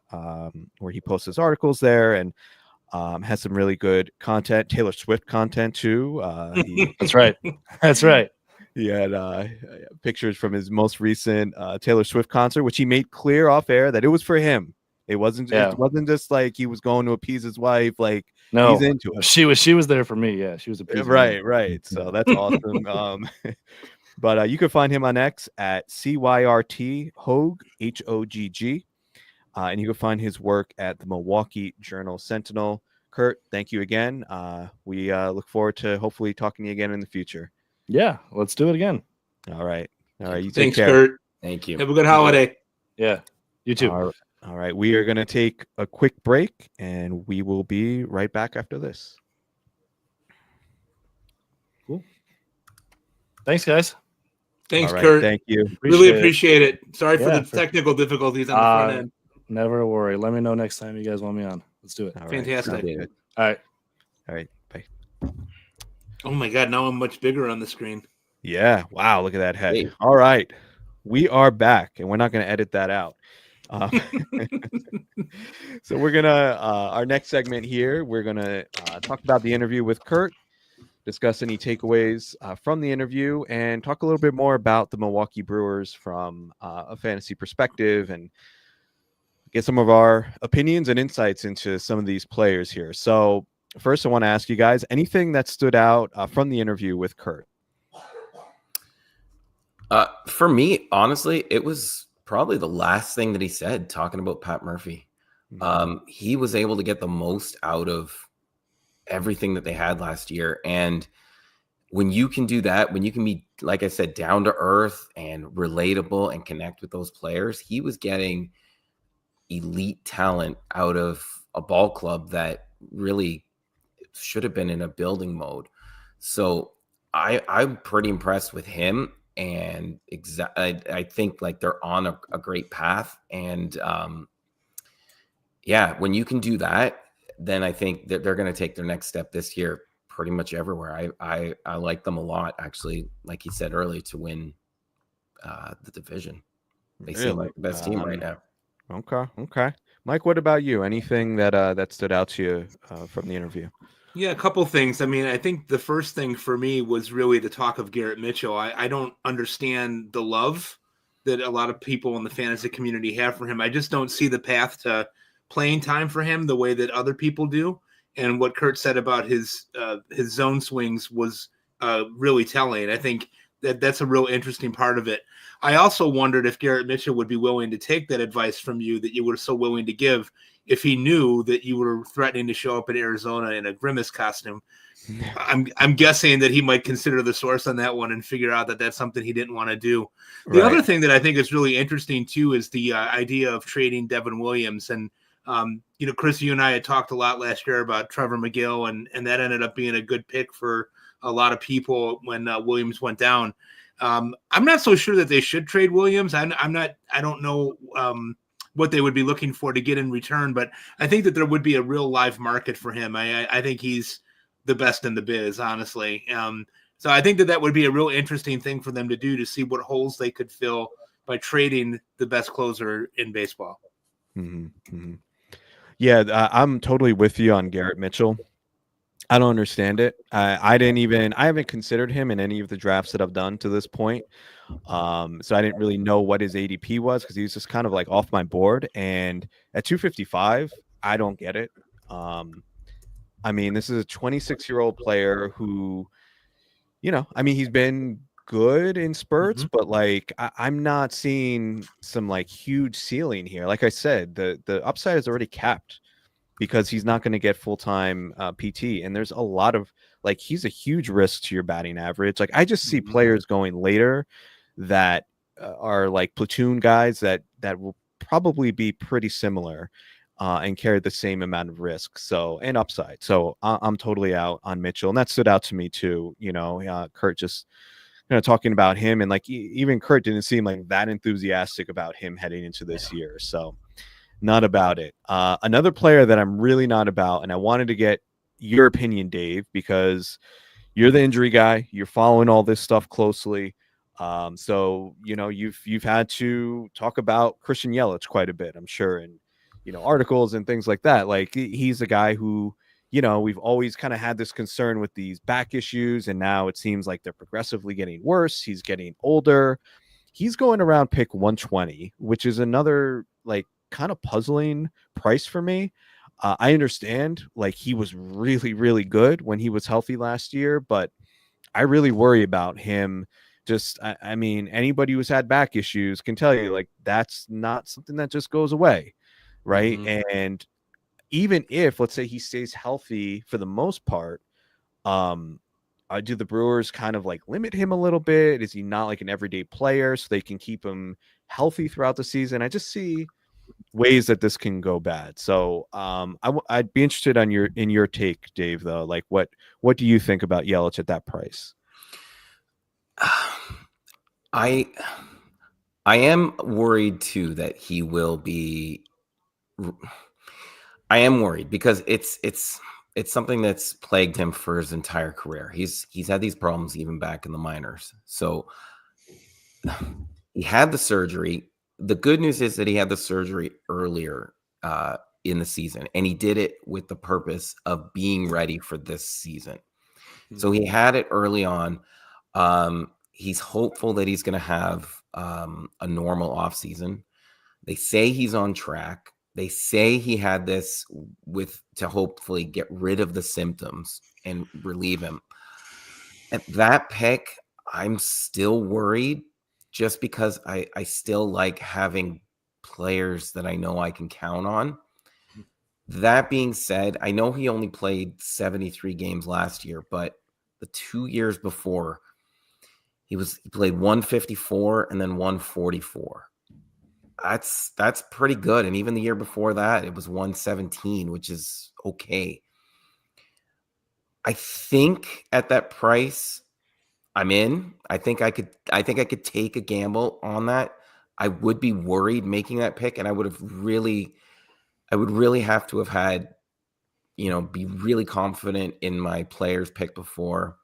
Speaker 1: where he posts his articles there and has some really good content, Taylor Swift content too.
Speaker 4: That's right. That's right.
Speaker 1: He had pictures from his most recent Taylor Swift concert, which he made clear off air that it was for him. It wasn't just like he was going to appease his wife. Like,
Speaker 4: no,
Speaker 1: he's into it.
Speaker 4: She was there for me. Yeah, she was appeasing me.
Speaker 1: Right. So that's awesome. But you can find him on X at CYRT Hogg, HOGG. And you can find his work at the Milwaukee Journal-Sentinel. Curt, thank you again. We look forward to hopefully talking to you again in the future.
Speaker 4: Yeah, let's do it again.
Speaker 1: All right. You
Speaker 3: Thanks,
Speaker 1: take care.
Speaker 3: Curt.
Speaker 2: Thank you.
Speaker 3: Have a good holiday.
Speaker 4: Yeah, you too.
Speaker 1: All right. We are going to take a quick break, and we will be right back after this.
Speaker 4: Cool. Thanks, guys.
Speaker 3: Thanks,
Speaker 1: All right,
Speaker 3: Curt.
Speaker 1: thank you.
Speaker 3: Really appreciate it. Sorry for
Speaker 4: Yeah,
Speaker 3: the technical difficulties on the front end.
Speaker 4: Never worry. Let me know next time you guys want me on. Let's do it.
Speaker 1: All right.
Speaker 3: Fantastic.
Speaker 4: All
Speaker 1: right. Bye.
Speaker 3: Oh my God, now I'm much bigger on the screen.
Speaker 1: Yeah. Wow. Look at that head.
Speaker 2: Hey.
Speaker 1: All right. We are back, and we're not going to edit that out. So we're going to, our next segment here, we're going to talk about the interview with Curt, discuss any takeaways from the interview, and talk a little bit more about the Milwaukee Brewers from a fantasy perspective and get some of our opinions and insights into some of these players here. So first, I want to ask you guys, anything that stood out from the interview with Curt?
Speaker 2: For me, honestly, it was probably the last thing that he said, talking about Pat Murphy. He was able to get the most out of everything that they had last year. And when you can do that, when you can be, like I said, down to earth and relatable and connect with those players, he was getting elite talent out of a ball club that really should have been in a building mode. So I'm pretty impressed with him, and I think like they're on a great path. And yeah, when you can do that, then I think that they're going to take their next step this year pretty much everywhere. I like them a lot, actually, like you said earlier, to win the division. They seem like the best team right now.
Speaker 1: Okay. Mike, what about you? Anything that stood out to you from the interview?
Speaker 3: Yeah, a couple things. I mean, I think the first thing for me was really the talk of Garrett Mitchell. I don't understand the love that a lot of people in the fantasy community have for him. I just don't see the path to playing time for him the way that other people do. And what Curt said about his zone swings was really telling. I think that's a real interesting part of it. I also wondered if Garrett Mitchell would be willing to take that advice from you that you were so willing to give if he knew that you were threatening to show up in Arizona in a Grimace costume. I'm guessing that he might consider the source on that one and figure out that that's something he didn't want to do. The other thing that I think is really interesting too is the idea of trading Devin Williams. And Chris, you and I had talked a lot last year about Trevor McGill, and that ended up being a good pick for a lot of people when Williams went down. I'm not so sure that they should trade Williams. I don't know what they would be looking for to get in return, but I think that there would be a real live market for him. I think he's the best in the biz, honestly. So I think that would be a real interesting thing for them to do, to see what holes they could fill by trading the best closer in baseball.
Speaker 1: Mm-hmm. Yeah, I'm totally with you on Garrett Mitchell. I don't understand it. I haven't considered him in any of the drafts that I've done to this point. So I didn't really know what his ADP was, because he was just kind of like off my board. And at 255, I don't get it. I mean, this is a 26-year-old player who, he's been good in spurts, but like I'm not seeing some like huge ceiling here. Like I said, the upside is already capped, because he's not going to get full-time PT. And there's a lot of, like, he's a huge risk to your batting average. Like, I just see players going later that are like platoon guys that will probably be pretty similar and carry the same amount of risk and upside. So I'm totally out on Mitchell. And that stood out to me too. Curt just talking about him, and like even Curt didn't seem like that enthusiastic about him heading into this year. So not about it. Another player that I'm really not about, and I wanted to get your opinion, Dave, because you're the injury guy. You're following all this stuff closely. So you've had to talk about Christian Yelich quite a bit, I'm sure, in articles and things like that. Like, he's a guy who we've always kind of had this concern with these back issues, and now it seems like they're progressively getting worse. He's getting older. He's going around pick 120, which is another like kind of puzzling price for me. I understand like he was really, really good when he was healthy last year, but I really worry about him. Just, I mean, anybody who's had back issues can tell you, like, that's not something that just goes away, right? And even if, let's say, he stays healthy for the most part, do the Brewers kind of like limit him a little bit? Is he not like an everyday player so they can keep him healthy throughout the season? I just see ways that this can go bad. So I'd be interested in your take, Dave, though. Like, what do you think about Yelich at that price?
Speaker 2: I am worried too that he will be. I am worried because it's something that's plagued him for his entire career. He's had these problems even back in the minors. So he had the surgery. The good news is that he had the surgery earlier in the season, and he did it with the purpose of being ready for this season. So he had it early on. He's hopeful that he's going to have a normal offseason. They say he's on track. They say he had this to hopefully get rid of the symptoms and relieve him. At that pick, I'm still worried just because I still like having players that I know I can count on. That being said, I know he only played 73 games last year, but the 2 years before, he played 154 and then 144. That's pretty good. And even the year before that, it was 117, which is okay. I think at that price, I'm in. I think I could take a gamble on that. I would be worried making that pick, and I would really have to have had, be really confident in my player's pick before.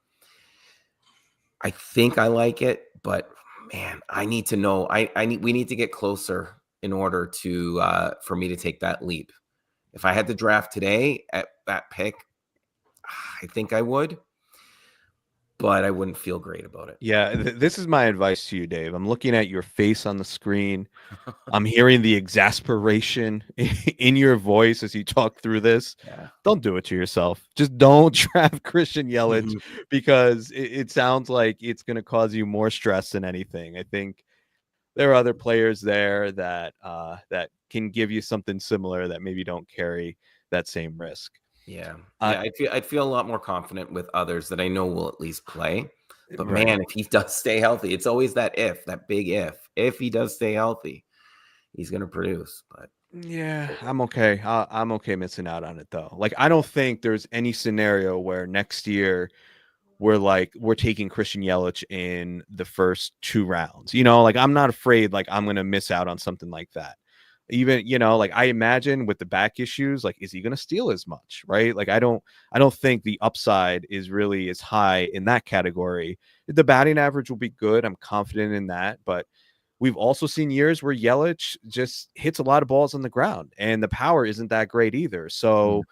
Speaker 2: I think I like it, but man, I need to know. We need to get closer in order to for me to take that leap. If I had to draft today at that pick, I think I would, but I wouldn't feel great about it.
Speaker 1: Yeah, this is my advice to you, Dave. I'm looking at your face on the screen. I'm hearing the exasperation in your voice as you talk through this.
Speaker 2: Yeah.
Speaker 1: Don't do it to yourself. Just don't draft Christian Yelich because it sounds like it's going to cause you more stress than anything. I think there are other players there that that can give you something similar that maybe don't carry that same risk.
Speaker 2: Yeah. I'd feel a lot more confident with others that I know will at least play. But
Speaker 1: Right.
Speaker 2: man, if he does stay healthy, it's always that big if. If he does stay healthy, he's going to produce. But
Speaker 1: Yeah, I'm okay. I'm okay missing out on it though. Like, I don't think there's any scenario where next year we're taking Christian Yelich in the first 2 rounds. Like, I'm not afraid like I'm gonna miss out on something like that. Even, like, I imagine with the back issues, like, is he gonna steal as much, right? Like, I don't think the upside is really as high in that category. The batting average will be good. I'm confident in that, but we've also seen years where Yelich just hits a lot of balls on the ground and the power isn't that great either. So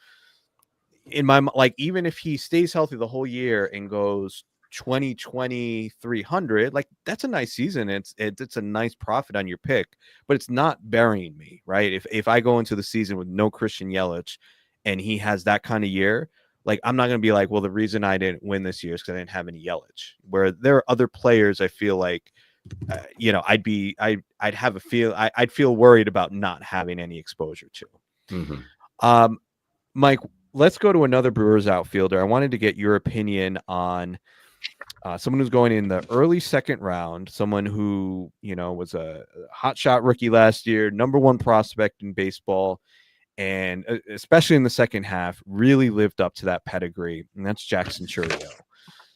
Speaker 1: in my, like, even if he stays healthy the whole year and goes 20, 300, like, that's a nice season. It's a nice profit on your pick, but it's not burying me, right? If I go into the season with no Christian Yelich and he has that kind of year, like, I'm not going to be like, well, the reason I didn't win this year is because I didn't have any Yelich. Where there are other players, I feel like, I'd feel worried about not having any exposure to. Mike, let's go to another Brewers outfielder. I wanted to get your opinion on someone who's going in the early second round, someone who, was a hotshot rookie last year, #1 prospect in baseball, and especially in the second half, really lived up to that pedigree, and that's Jackson Chourio.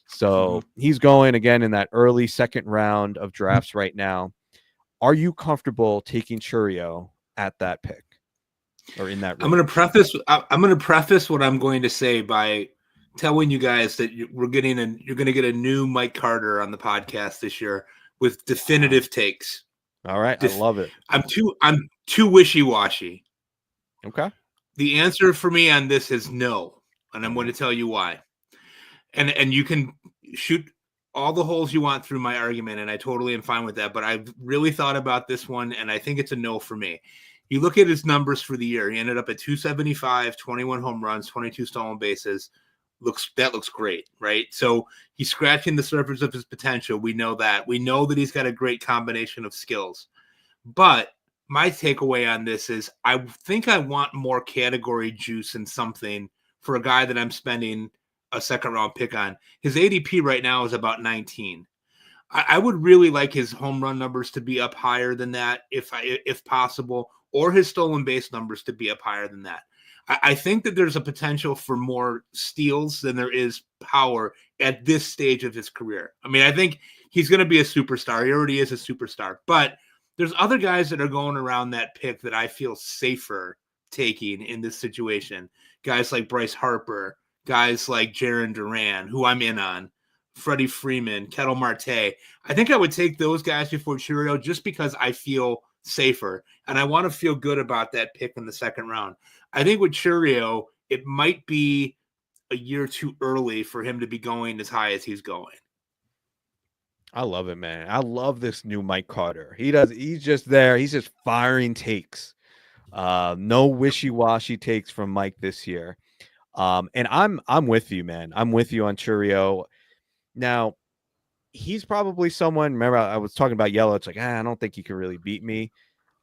Speaker 1: So he's going again in that early second round of drafts right now. Are you comfortable taking Chourio at that pick or in that range?
Speaker 3: I'm going to preface what I'm going to say by telling you guys that you're going to get a new Mike Carter on the podcast this year with definitive takes.
Speaker 1: All right, I love it.
Speaker 3: I'm too wishy-washy.
Speaker 1: Okay.
Speaker 3: The answer for me on this is no, and I'm going to tell you why. And you can shoot all the holes you want through my argument, and I totally am fine with that. But I've really thought about this one, and I think it's a no for me. You look at his numbers for the year. He ended up at 275, 21 home runs, 22 stolen bases. That looks great, right? So he's scratching the surface of his potential. We know that. We know that he's got a great combination of skills. But my takeaway on this is I think I want more category juice in something for a guy that I'm spending a second round pick on. His ADP right now is about 19. I would really like his home run numbers to be up higher than that if possible, or his stolen base numbers to be up higher than that. I think that there's a potential for more steals than there is power at this stage of his career. I mean, I think he's going to be a superstar. He already is a superstar, but there's other guys that are going around that pick that I feel safer taking in this situation. Guys like Bryce Harper, guys like Jarren Duran, who I'm in on, Freddie Freeman, Ketel Marte. I think I would take those guys before Chourio just because I feel safer, and I want to feel good about that pick in the second round. I think with Chourio, it might be a year too early for him to be going as high as he's going.
Speaker 1: I love it, man. I love this new Mike Carter. He's just there. He's just firing takes. No wishy-washy takes from Mike this year. And I'm with you, man. I'm with you on Chourio. Now, he's probably someone. Remember, I was talking about Yelich. Like, I don't think he can really beat me.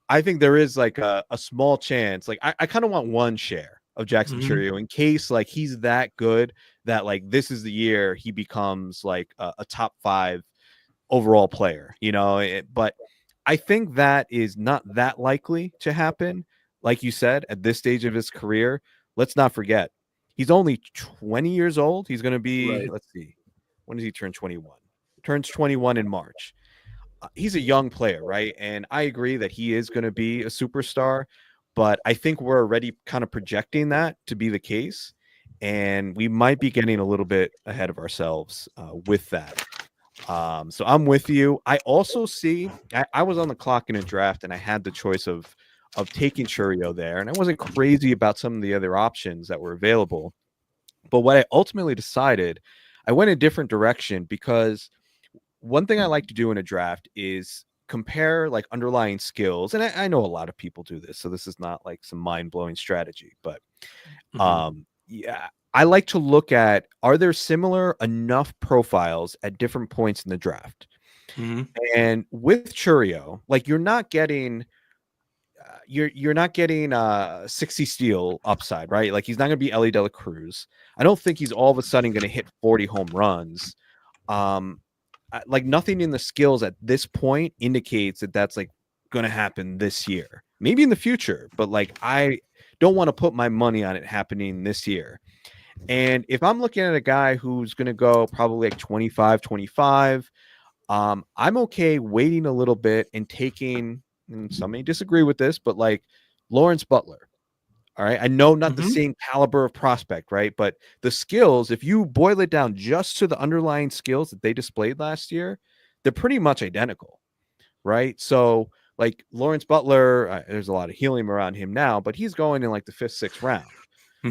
Speaker 1: I think there is like a small chance. Like, I kind of want one share of Jackson Chourio in case like he's that good that like this is the year he becomes like a top 5 overall player. But I think that is not that likely to happen. Like you said, at this stage of his career, let's not forget, he's only 20 years old. He's going to be,
Speaker 4: Right.
Speaker 1: let's see, when does he turn 21? Turns 21 in March. He's a young player, right? And I agree that he is going to be a superstar, but I think we're already kind of projecting that to be the case. And we might be getting a little bit ahead of ourselves with that. So I'm with you. I also see I was on the clock in a draft and I had the choice of taking Churio there, and I wasn't crazy about some of the other options that were available. But what I ultimately decided, I went a different direction because one thing I like to do in a draft is compare like underlying skills. And I know a lot of people do this, so this is not like some mind-blowing strategy, but yeah, I like to look at, are there similar enough profiles at different points in the draft? And with Churio, like you're not getting you're not getting 60 steal upside, right? Like he's not going to be Ellie De La Cruz. I don't think he's all of a sudden going to hit 40 home runs. Like nothing in the skills at this point indicates that that's like going to happen this year. Maybe in the future, but like I don't want to put my money on it happening this year. And if I'm looking at a guy who's going to go probably like 25, I'm okay waiting a little bit and taking, and some may disagree with this, but like Lawrence Butler. All right. I know not the same caliber of prospect, right? But the skills, if you boil it down just to the underlying skills that they displayed last year, they're pretty much identical, right? So like Lawrence Butler, there's a lot of helium around him now, but he's going in like the 5th, 6th round.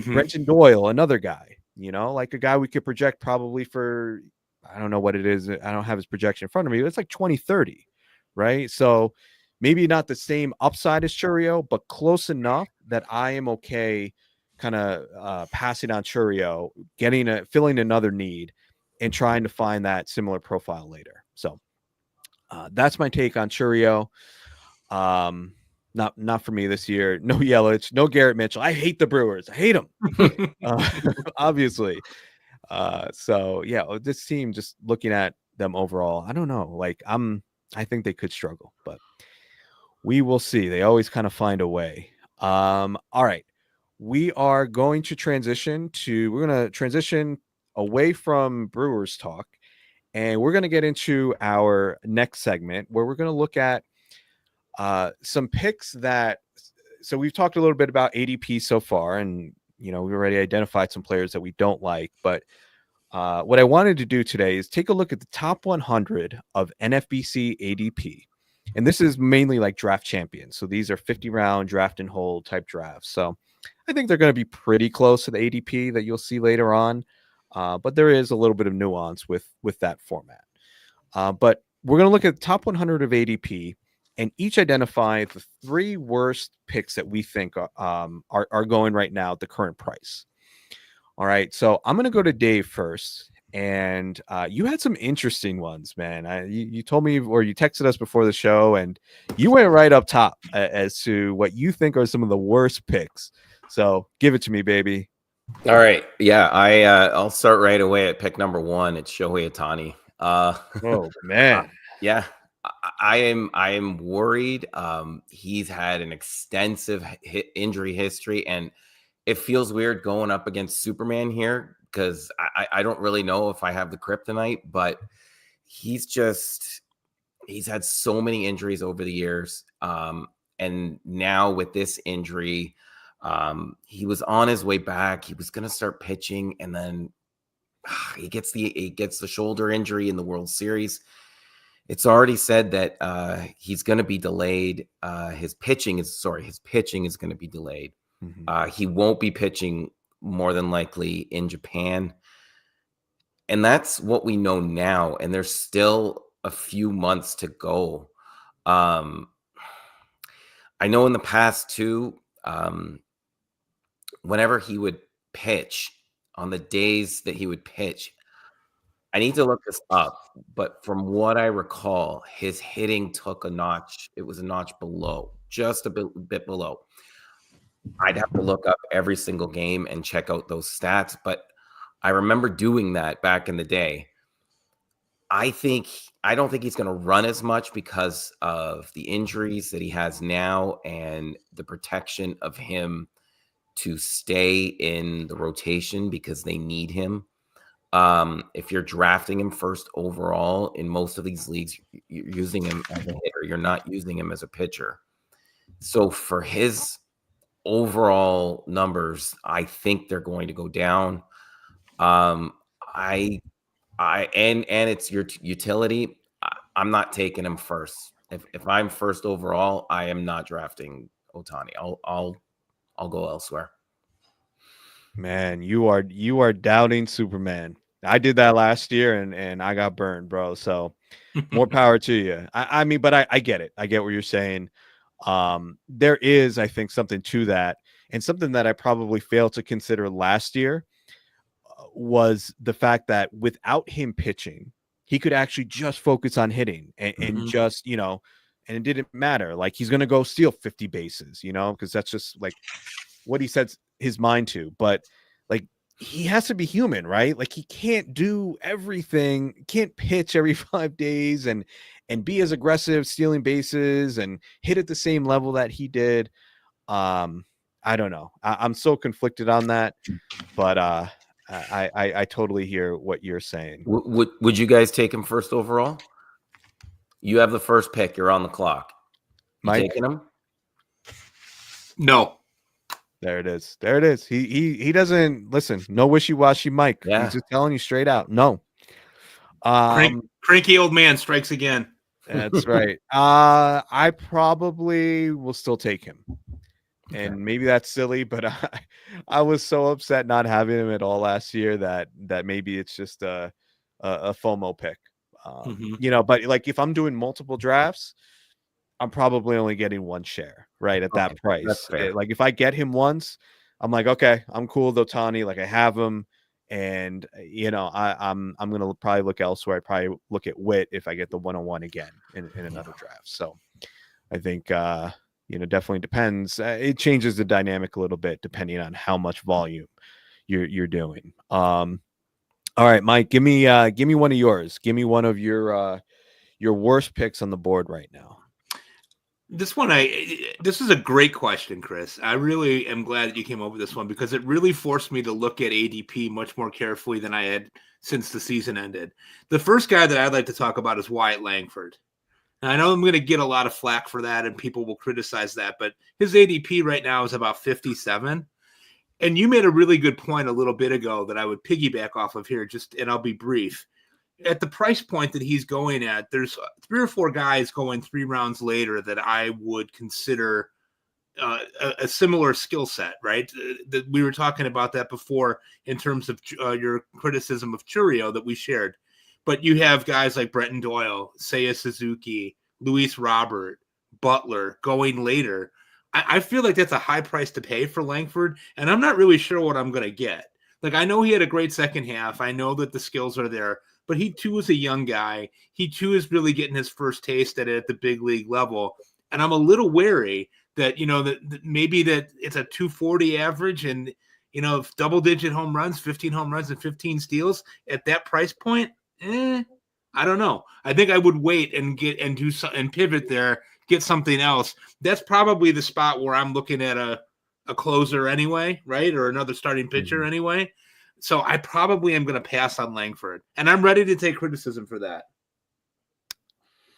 Speaker 1: Brenton Doyle, another guy, like a guy we could project probably for, I don't know what it is. I don't have his projection in front of me. It's like 2030, right? So maybe not the same upside as Churio, but close enough that I am okay kind of passing on Churio, filling another need and trying to find that similar profile later. So that's my take on Churio. Not for me this year. No Yelich, no Garrett Mitchell. I hate the Brewers. I hate them. Obviously. So yeah, this team, just looking at them overall, I don't know. Like I think they could struggle, but we will see. They always kind of find a way. All right. We're going to transition away from Brewers talk, and we're going to get into our next segment where we're going to look at some picks so we've talked a little bit about ADP so far, and we've already identified some players that we don't like, but what I wanted to do today is take a look at the top 100 of NFBC ADP. And this is mainly like draft champions. So these are 50-round draft and hold type drafts. So I think they're going to be pretty close to the ADP that you'll see later on. But there is a little bit of nuance with that format. But we're going to look at the top 100 of ADP and each identify the 3 worst picks that we think are going right now at the current price. All right. So I'm going to go to Dave first. And you had some interesting ones, man. You told me, or you texted us before the show, and you went right up top as to what you think are some of the worst picks. So give it to me, baby.
Speaker 2: All right. Yeah, I'll start right away at pick number 1. It's Shohei Ohtani.
Speaker 1: Oh man.
Speaker 2: Yeah. I am worried. He's had an extensive injury history, and it feels weird going up against Superman here because I don't really know if I have the kryptonite, but he's had so many injuries over the years. And now with this injury, he was on his way back. He was going to start pitching, and then he gets the shoulder injury in the World Series. It's already said that he's going to be delayed. His pitching is going to be delayed. Mm-hmm. He won't be pitching more than likely in Japan. And that's what we know now. And there's still a few months to go. I know in the past too, whenever he would pitch, on the days that he would pitch, I need to look this up, but from what I recall, his hitting took a notch. It was a notch below, just a bit below. I'd have to look up every single game and check out those stats, but I remember doing that back in the day. I don't think he's going to run as much because of the injuries that he has now and the protection of him to stay in the rotation because they need him. If you're drafting him first overall in most of these leagues, you're using him as a hitter. You're not using him as a pitcher. So for his overall numbers, I think they're going to go down. And it's your utility. I'm not taking him first. If I'm first overall, I am not drafting Ohtani. I'll go elsewhere.
Speaker 1: Man, you are doubting Superman. I did that last year and I got burned, bro. So more power to you. I mean, but I get it. I get what you're saying. There is, I think, something to that, and something that I probably failed to consider last year was the fact that without him pitching, he could actually just focus on hitting and just, you know, and it didn't matter. Like, he's going to go steal 50 bases, you know, because that's just like what he sets his mind to. But like, he has to be human, right? Like, he can't do everything, can't pitch every 5 days and be as aggressive stealing bases and hit at the same level that he did. I don't know. I'm so conflicted on that, but I totally hear what you're saying.
Speaker 2: Would you guys take him first overall? You have the first pick. You're on the clock.
Speaker 1: Mike?
Speaker 2: Taking him?
Speaker 3: No.
Speaker 1: There it is. There it is. He doesn't listen. No wishy-washy, Mike.
Speaker 2: Yeah.
Speaker 1: He's just telling you straight out. No.
Speaker 3: Cranky old man strikes again.
Speaker 1: That's right. I probably will still take him. And maybe that's silly, but I was so upset not having him at all last year that maybe it's just a FOMO pick. You know, but like, if I'm doing multiple drafts, I'm probably only getting one share, right, at that price. Like, if I get him once, I'm like, okay, I'm cool with Ohtani. Like, I have him, and you know, I'm gonna probably look elsewhere. I'd probably look at Witt if I get the 101 again in another draft. So I think you know, definitely depends. It changes the dynamic a little bit depending on how much volume you're doing. All right, Mike, give me one of yours. Give me one of your worst picks on the board right now.
Speaker 3: This is a great question, Chris. I really am glad that you came up with this one because it really forced me to look at ADP much more carefully than I had since the season ended. The first guy that I'd like to talk about is Wyatt Langford. Now, I know I'm going to get a lot of flack for that and people will criticize that, but his ADP right now is about 57. And you made a really good point a little bit ago that I would piggyback off of here, and I'll be brief. At the price point that he's going at, there's 3 or 4 guys going 3 rounds later that I would consider a similar skill set, right? That we were talking about that before in terms of your criticism of Churio that we shared. But you have guys like Brenton Doyle, Seiya Suzuki, Luis Robert, Butler going later. I feel like that's a high price to pay for Langford, and I'm not really sure what I'm going to get. Like, I know he had a great second half. I know that the skills are there, but he too is a young guy. He too is really getting his first taste at it at the big league level. And I'm a little wary that, you know, that maybe that it's a 240 average and, you know, double-digit home runs, 15 home runs and 15 steals at that price point. I don't know. I think I would wait and do something and pivot there, get something else. That's probably the spot where I'm looking at a closer anyway, right? Or another starting pitcher anyway. So I probably am going to pass on Langford, and I'm ready to take criticism for that.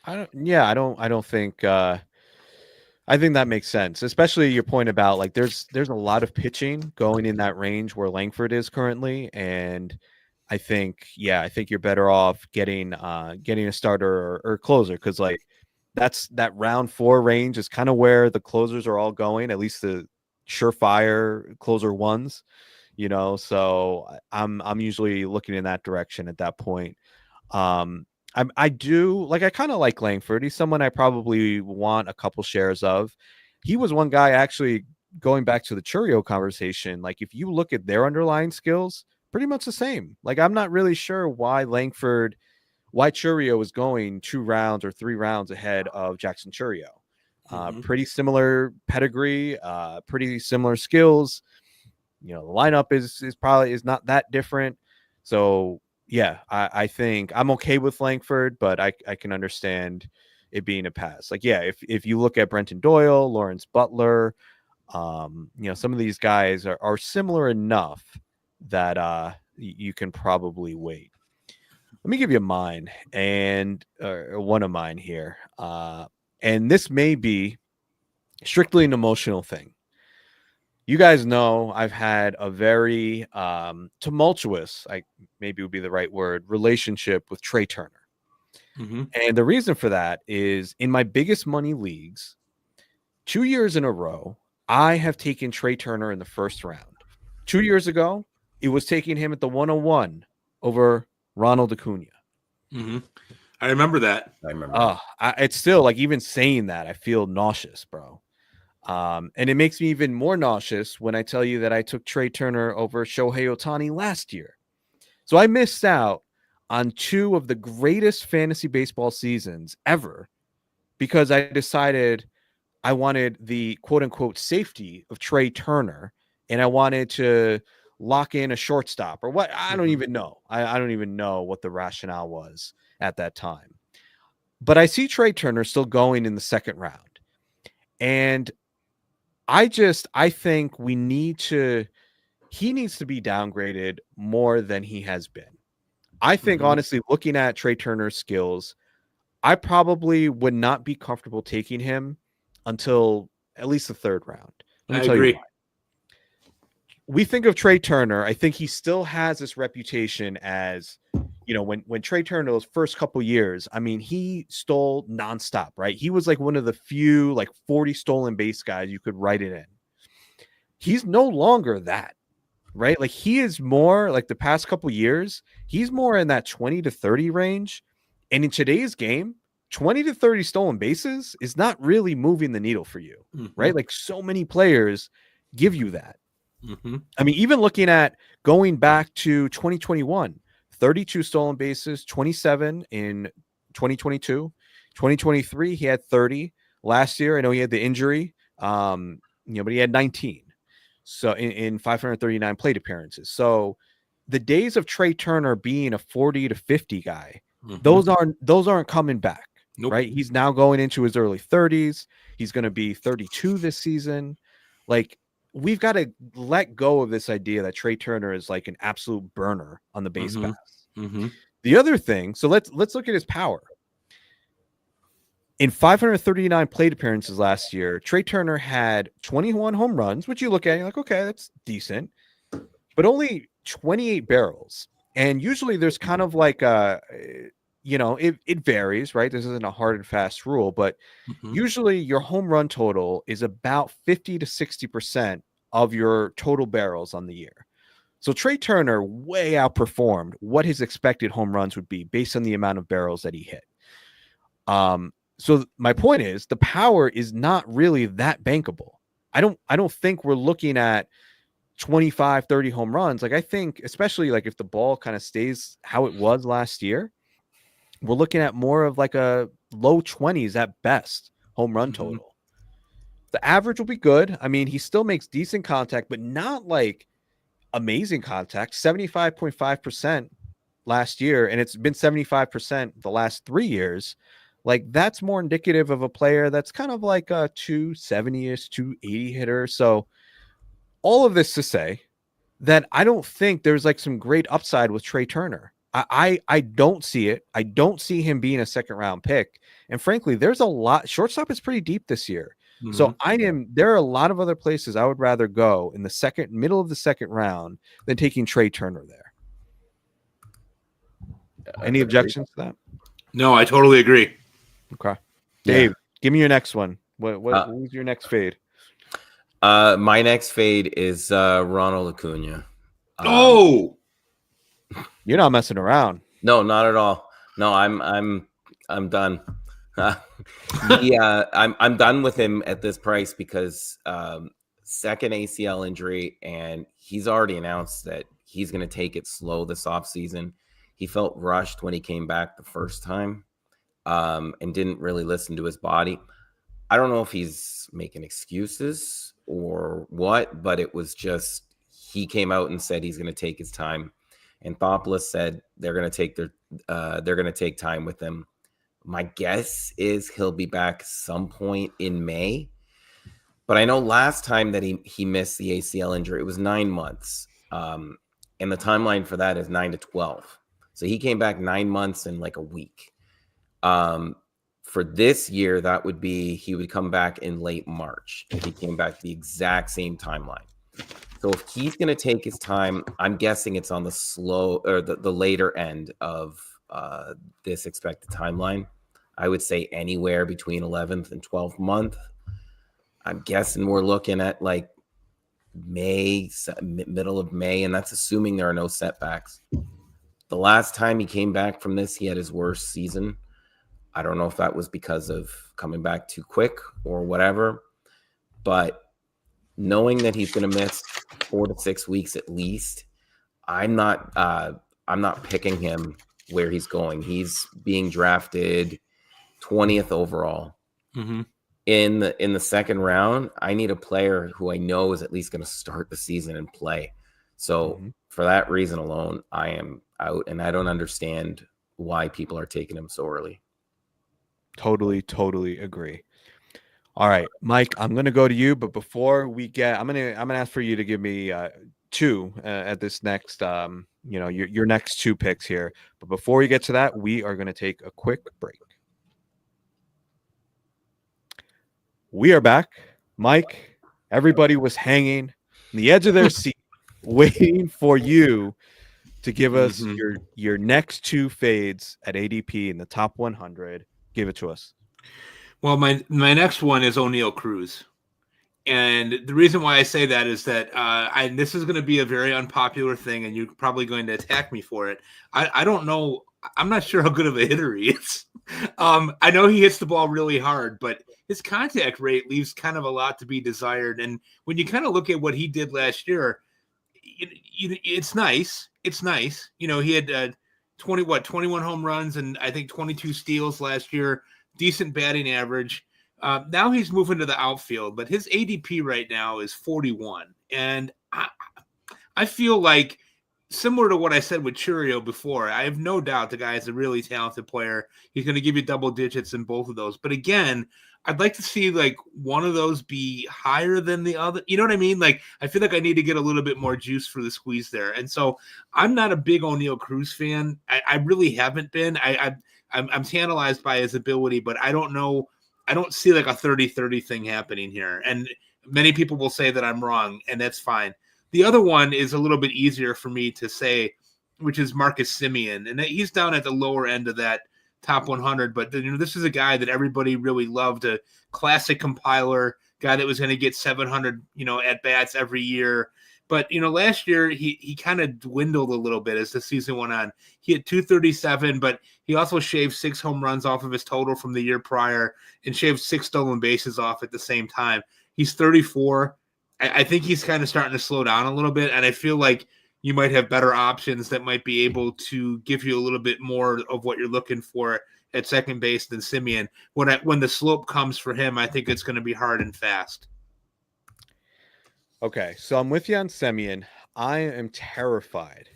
Speaker 1: I don't think I think that makes sense, especially your point about like there's a lot of pitching going in that range where Langford is currently, and I think you're better off getting a starter or closer, because like that round 4 range is kind of where the closers are all going, at least the surefire closer ones, you know. So I'm usually looking in that direction at that point. I do like, I kind of like Langford. He's someone I probably want a couple shares of. He was one guy, actually, going back to the Churio conversation. Like, if you look at their underlying skills, pretty much the same. Like, I'm not really sure why Churio is going 2 rounds or 3 rounds ahead of Jackson Churio. Pretty similar pedigree, pretty similar skills. You know, the lineup is probably not that different. So yeah, I think I'm okay with Langford, but I can understand it being a pass. Like, yeah, if you look at Brenton Doyle, Lawrence Butler, some of these guys are similar enough that you can probably wait. Let me give you mine and one of mine here. And this may be strictly an emotional thing. You guys know I've had a very tumultuous, maybe would be the right word, relationship with Trey Turner.
Speaker 3: Mm-hmm.
Speaker 1: And the reason for that is in my biggest money leagues, 2 years in a row, I have taken Trey Turner in the first round. 2 years ago, it was taking him at the 101 over Ronald Acuna.
Speaker 3: Mm-hmm. I remember that.
Speaker 2: I remember.
Speaker 1: It's still like even saying that, I feel nauseous, bro. And it makes me even more nauseous when I tell you that I took Trey Turner over Shohei Ohtani last year. So I missed out on 2 of the greatest fantasy baseball seasons ever because I decided I wanted the quote unquote safety of Trey Turner and I wanted to lock in a shortstop or what. I don't even know. I don't even know what the rationale was at that time. But I see Trey Turner still going in the second round. And I think he needs to be downgraded more than he has been. I think, honestly, looking at Trey Turner's skills, I probably would not be comfortable taking him until at least the third round. Let me tell you why. We think of Trey Turner. I think he still has this reputation as, when Trey Turner, those first couple years, I mean, he stole nonstop, right? He was like one of the few, like 40 stolen base guys you could write it in. He's no longer that, right? Like he is more like the past couple years, he's more in that 20 to 30 range. And in today's game, 20 to 30 stolen bases is not really moving the needle for you, right? Like so many players give you that. I mean, even looking at going back to 2021, 32 stolen bases, 27 in 2022, 2023, he had 30. Last year, I know he had the injury, but he had 19. So in 539 plate appearances. So the days of Trey Turner being a 40 to 50 guy, those aren't coming back. Nope. Right? He's now going into his early 30s. He's going to be 32 this season. Like, we've got to let go of this idea that Trey Turner is like an absolute burner on the base pass. The other thing, so let's look at his power. In 539 plate appearances last year, Trey Turner had 21 home runs, which you look at and you're like, okay, that's decent, but only 28 barrels. And usually there's kind of like it varies, right? This isn't a hard and fast rule, but usually your home run total is about 50 to 60% of your total barrels on the year. So Trey Turner way outperformed what his expected home runs would be based on the amount of barrels that he hit. So my point is the power is not really that bankable. I don't think we're looking at 25, 30 home runs. Like I think, especially like if the ball kind of stays how it was last year, we're looking at more of like a low 20s at best home run total. The average will be good. I mean, he still makes decent contact, but not like amazing contact, 75.5% last year. And it's been 75% the last 3 years. Like that's more indicative of a player that's kind of like a 270-ish, 280 hitter. So all of this to say that I don't think there's like some great upside with Trey Turner. I don't see it. I don't see him being a second round pick. And frankly, there's a lot. Shortstop is pretty deep this year. So there are a lot of other places I would rather go in the middle of the second round than taking Trey Turner there. Any objections to that?
Speaker 3: No, I totally agree.
Speaker 1: Okay. Dave, give me your next one. What was your next fade?
Speaker 2: My next fade is Ronald Acuna.
Speaker 1: You're not messing around.
Speaker 2: No, not at all. No, I'm done. I'm done with him at this price because second ACL injury, and he's already announced that he's going to take it slow this offseason. He felt rushed when he came back the first time and didn't really listen to his body. I don't know if he's making excuses or what, but it was just he came out and said he's going to take his time. Anthopoulos said they're going to take time with him. My guess is he'll be back some point in May. But I know last time that he missed the ACL injury, it was 9 months. And the timeline for that is 9 to 12. So he came back 9 months in like a week. For this year, that would be, he would come back in late March if he came back the exact same timeline. So if he's going to take his time, I'm guessing it's on the slow or the later end of this expected timeline. I would say anywhere between 11th and 12th month. I'm guessing we're looking at like May, middle of May, and that's assuming there are no setbacks. The last time he came back from this, he had his worst season. I don't know if that was because of coming back too quick or whatever, but knowing that he's going to miss 4 to 6 weeks at least, I'm not picking him where he's going. He's being drafted 20th overall.
Speaker 3: Mm-hmm.
Speaker 2: In the second round, I need a player who I know is at least going to start the season and play. So for that reason alone, I am out, and I don't understand why people are taking him so early.
Speaker 1: Totally agree. All right, Mike, I'm going to go to you, but before we get, I'm going to ask for you to give me two at this next, your next two picks here. But before we get to that, we are going to take a quick break. We are back. Mike, everybody was hanging on the edge of their seat waiting for you to give us your next two fades at ADP in the top 100. Give it to us.
Speaker 3: Well, my next one is O'Neal Cruz. And the reason why I say that is that this is going to be a very unpopular thing, and you're probably going to attack me for it. I don't know. I'm not sure how good of a hitter he is. I know he hits the ball really hard, but his contact rate leaves kind of a lot to be desired. And when you kind of look at what he did last year, it's nice. It's nice. You know, he had 21 home runs and I think 22 steals last year, decent batting average. Now he's moving to the outfield, but his ADP right now is 41. And I feel like, similar to what I said with Churio before, I have no doubt the guy is a really talented player. He's going to give you double digits in both of those. But again, I'd like to see like one of those be higher than the other. You know what I mean? Like, I feel like I need to get a little bit more juice for the squeeze there. And so I'm not a big O'Neal Cruz fan. I really haven't been. I'm tantalized by his ability, but I don't know. I don't see like a 30-30 thing happening here. And many people will say that I'm wrong, and that's fine. The other one is a little bit easier for me to say, which is Marcus Semien. And he's down at the lower end of that top 100. But this is a guy that everybody really loved, a classic compiler, guy that was going to get 700, at bats every year. But, last year he kind of dwindled a little bit as the season went on. He had 237, but he also shaved 6 home runs off of his total from the year prior and shaved 6 stolen bases off at the same time. He's 34. I think he's kind of starting to slow down a little bit, and I feel like you might have better options that might be able to give you a little bit more of what you're looking for at second base than Semien. When the slope comes for him, I think it's going to be hard and fast.
Speaker 1: Okay, so I'm with you on Semien. I am terrified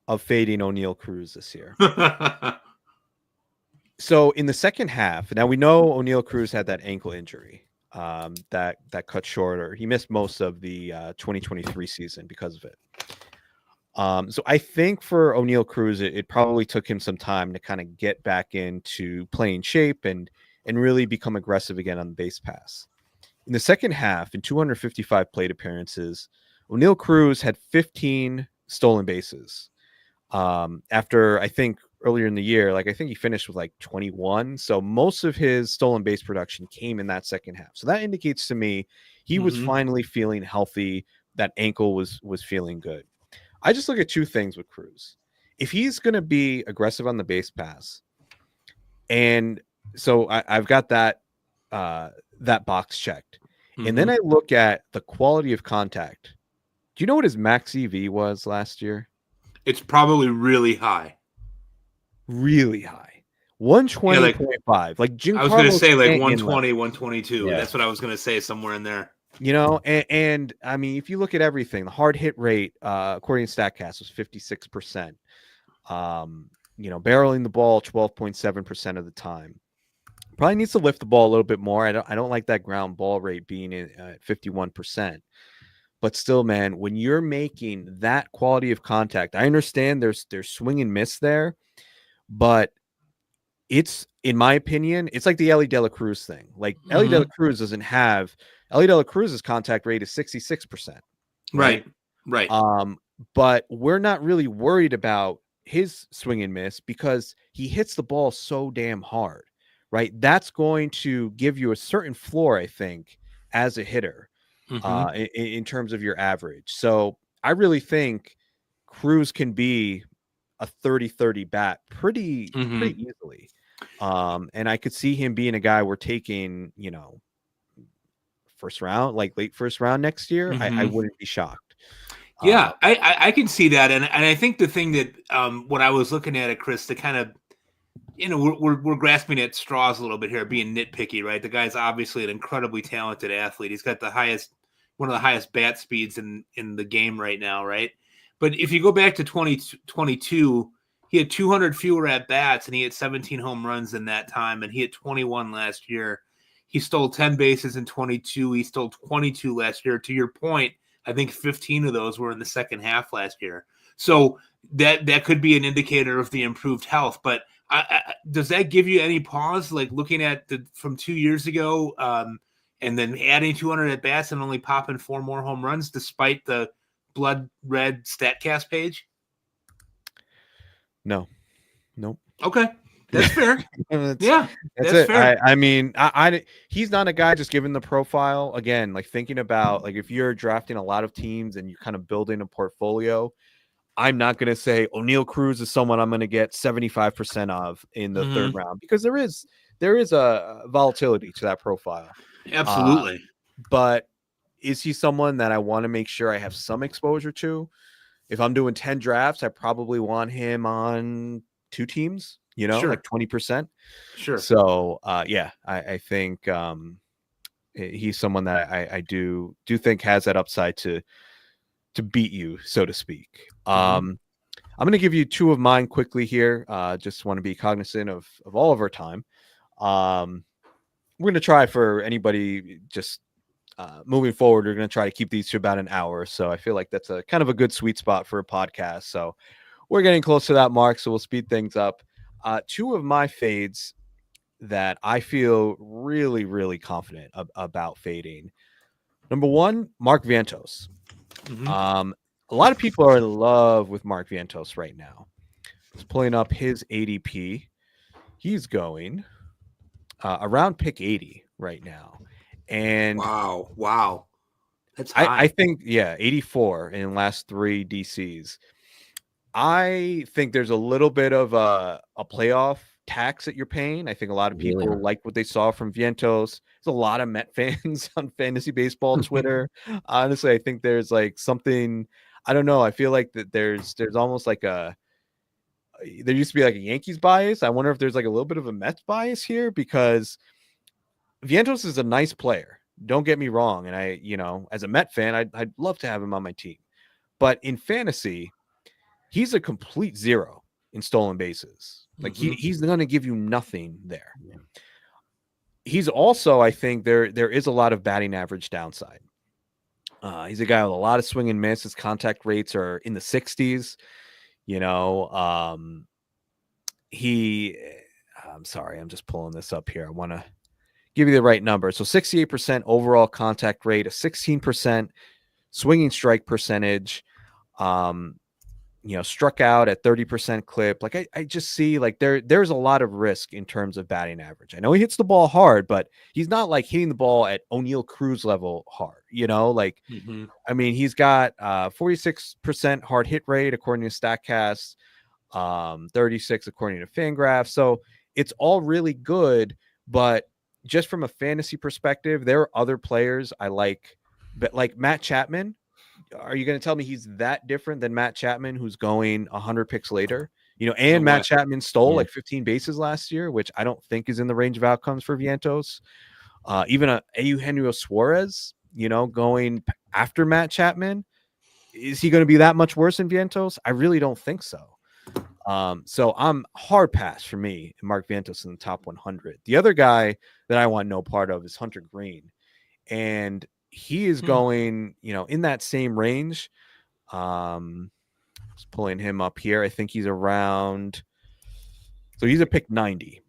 Speaker 1: of fading O'Neal Cruz this year. So in the second half, now we know O'Neal Cruz had that ankle injury. That cut shorter. He missed most of the 2023 season because of it. So I think for O'Neal Cruz, it probably took him some time to kind of get back into playing shape and really become aggressive again on the base pass. In the second half, in 255 plate appearances, O'Neal Cruz had 15 stolen bases. After, I think, earlier in the year, I think he finished with 21. So most of his stolen base production came in that second half. So that indicates to me he was finally feeling healthy. That ankle was feeling good. I just look at two things with Cruz. If he's going to be aggressive on the base pass, and so I've got that box checked. And then I look at the quality of contact. Do you know what his max EV was last year?
Speaker 3: It's probably really high.
Speaker 1: Really high. 120.5. Like Giancarlo
Speaker 3: I was going to say
Speaker 1: Stanton
Speaker 3: 120, 122.
Speaker 2: Yeah.
Speaker 3: That's what I was going to say, somewhere in there.
Speaker 1: And I mean, if you look at everything, the hard hit rate, according to StatCast, was 56%. Barreling the ball 12.7% of the time. Probably needs to lift the ball a little bit more. I don't like that ground ball rate being at 51%. But still, man, when you're making that quality of contact, I understand there's swing and miss there, but it's, in my opinion, it's like the Ellie De La Cruz thing. Like Ellie De La Cruz doesn't have Ellie De La Cruz's contact rate is 66%.
Speaker 3: Right.
Speaker 1: But we're not really worried about his swing and miss because he hits the ball so damn hard, right? That's going to give you a certain floor, I think, as a hitter, in terms of your average. So I really think Cruz can be a 30-30 bat pretty easily. And I could see him being a guy we're taking, first round, like late first round next year. I wouldn't be shocked.
Speaker 3: Yeah, I can see that. And I think the thing that when I was looking at it, Chris, to kind of, we're grasping at straws a little bit here, being nitpicky, right? The guy's obviously an incredibly talented athlete. He's got one of the highest bat speeds in the game right now, right? But if you go back to 2022, he had 200 fewer at bats and he had 17 home runs in that time, and he had 21 last year. He stole 10 bases in 22. He stole 22 last year. To your point, I think 15 of those were in the second half last year. So that could be an indicator of the improved health. But does that give you any pause, like looking at from 2 years ago, and then adding 200 at bats and only popping 4 more home runs despite the blood red StatCast page?
Speaker 1: No. Nope.
Speaker 3: Okay. That's fair.
Speaker 1: That's
Speaker 3: it.
Speaker 1: Fair. I mean, he's not a guy just given the profile. Again, like thinking about like if you're drafting a lot of teams and you're kind of building a portfolio, I'm not going to say O'Neal Cruz is someone I'm going to get 75% of in the third round, because there is a volatility to that profile.
Speaker 3: Absolutely.
Speaker 1: But is he someone that I want to make sure I have some exposure to? If I'm doing 10 drafts, I probably want him on 2 teams, like 20%.
Speaker 3: Sure.
Speaker 1: So, I think he's someone that I do think has that upside to beat you, so to speak. I'm going to give you 2 of mine quickly here. Just want to be cognizant of all of our time. We're going to try for anybody just moving forward. We're going to try to keep these to about an hour. So I feel like that's a kind of a good sweet spot for a podcast. So we're getting close to that mark. So we'll speed things up. 2 of my fades that I feel really, really confident about fading. Number 1, Mark Vientos. A lot of people are in love with Mark Vientos right now. He's pulling up his ADP. He's going around pick 80 right now. And
Speaker 3: wow. That's high.
Speaker 1: I think, 84 in the last 3 DCs. I think there's a little bit of a playoff tax that you're paying. I think a lot of people like what they saw from Vientos. There's a lot of Met fans on fantasy baseball Twitter. Honestly, I think there's like something, I don't know. I feel like that there's almost like there used to be like a Yankees bias. I wonder if there's like a little bit of a Mets bias here, because Vientos is a nice player. Don't get me wrong. And I, as a Met fan, I'd love to have him on my team. But in fantasy, he's a complete zero in stolen bases. Like he's going to give you nothing there. Yeah. He's also, I think there is a lot of batting average downside. He's a guy with a lot of swing and miss. His contact rates are in the 60s. I'm sorry, I'm just pulling this up here. I want to give you the right number. So 68% overall contact rate, a 16% swinging strike percentage, struck out at 30% clip. Like I just see like there's a lot of risk in terms of batting average. I know he hits the ball hard, but he's not like hitting the ball at O'Neal Cruz level hard, I mean, he's got 46% hard hit rate according to StatCast, 36 according to Fangraphs. So it's all really good, but just from a fantasy perspective, there are other players I like, but like Matt Chapman. Are you going to tell me he's that different than Matt Chapman, who's going 100 picks later? Matt Chapman stole like 15 bases last year, which I don't think is in the range of outcomes for Vientos. Even Eugenio Suarez, going after Matt Chapman. Is he going to be that much worse than Vientos? I really don't think so. So I'm hard pass for me, Mark Vientos in the top 100. The other guy that I want no part of is Hunter Green, and he is going, in that same range. Just pulling him up here. I think he's around. So he's a pick 90,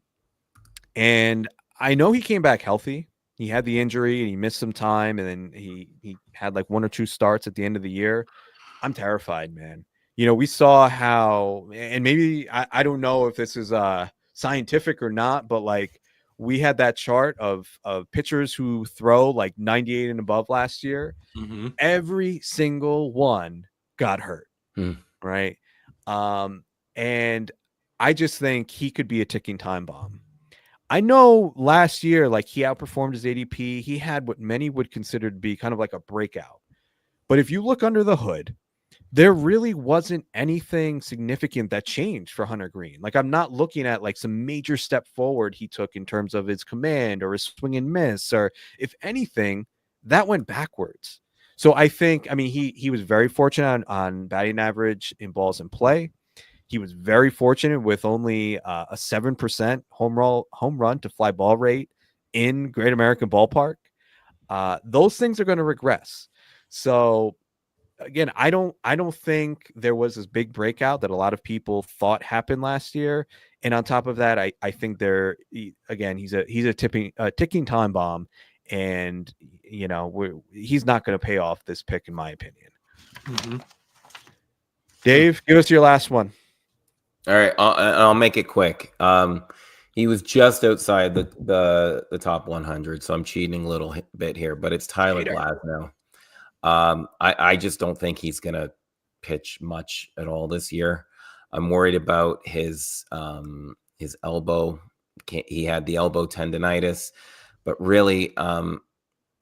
Speaker 1: and I know he came back healthy. He had the injury and he missed some time, and then he had like 1 or 2 starts at the end of the year. I'm terrified, man. We saw how, and maybe I don't know if this is scientific or not, but like we had that chart of pitchers who throw like 98 and above last year.
Speaker 3: Mm-hmm.
Speaker 1: Every single one got hurt, right? And I just think he could be a ticking time bomb. I know last year, like he outperformed his ADP. He had what many would consider to be kind of like a breakout. But if you look under the hood, there really wasn't anything significant that changed for Hunter Green. Like I'm not looking at like some major step forward he took in terms of his command or his swing and miss, or if anything, that went backwards. So I think, he was very fortunate on batting average in balls in play. He was very fortunate with only a 7% home run to fly ball rate in Great American Ballpark. Those things are going to regress. So again, I don't think there was this big breakout that a lot of people thought happened last year. And on top of that, I think he's a ticking time bomb, and he's not going to pay off this pick in my opinion.
Speaker 3: Mm-hmm.
Speaker 1: Dave, give us your last one.
Speaker 2: All right, I'll make it quick. He was just outside the top 100, so I'm cheating a little bit here, but it's Tyler Glasnow. I just don't think he's going to pitch much at all this year. I'm worried about his elbow. He had the elbow tendonitis, but really,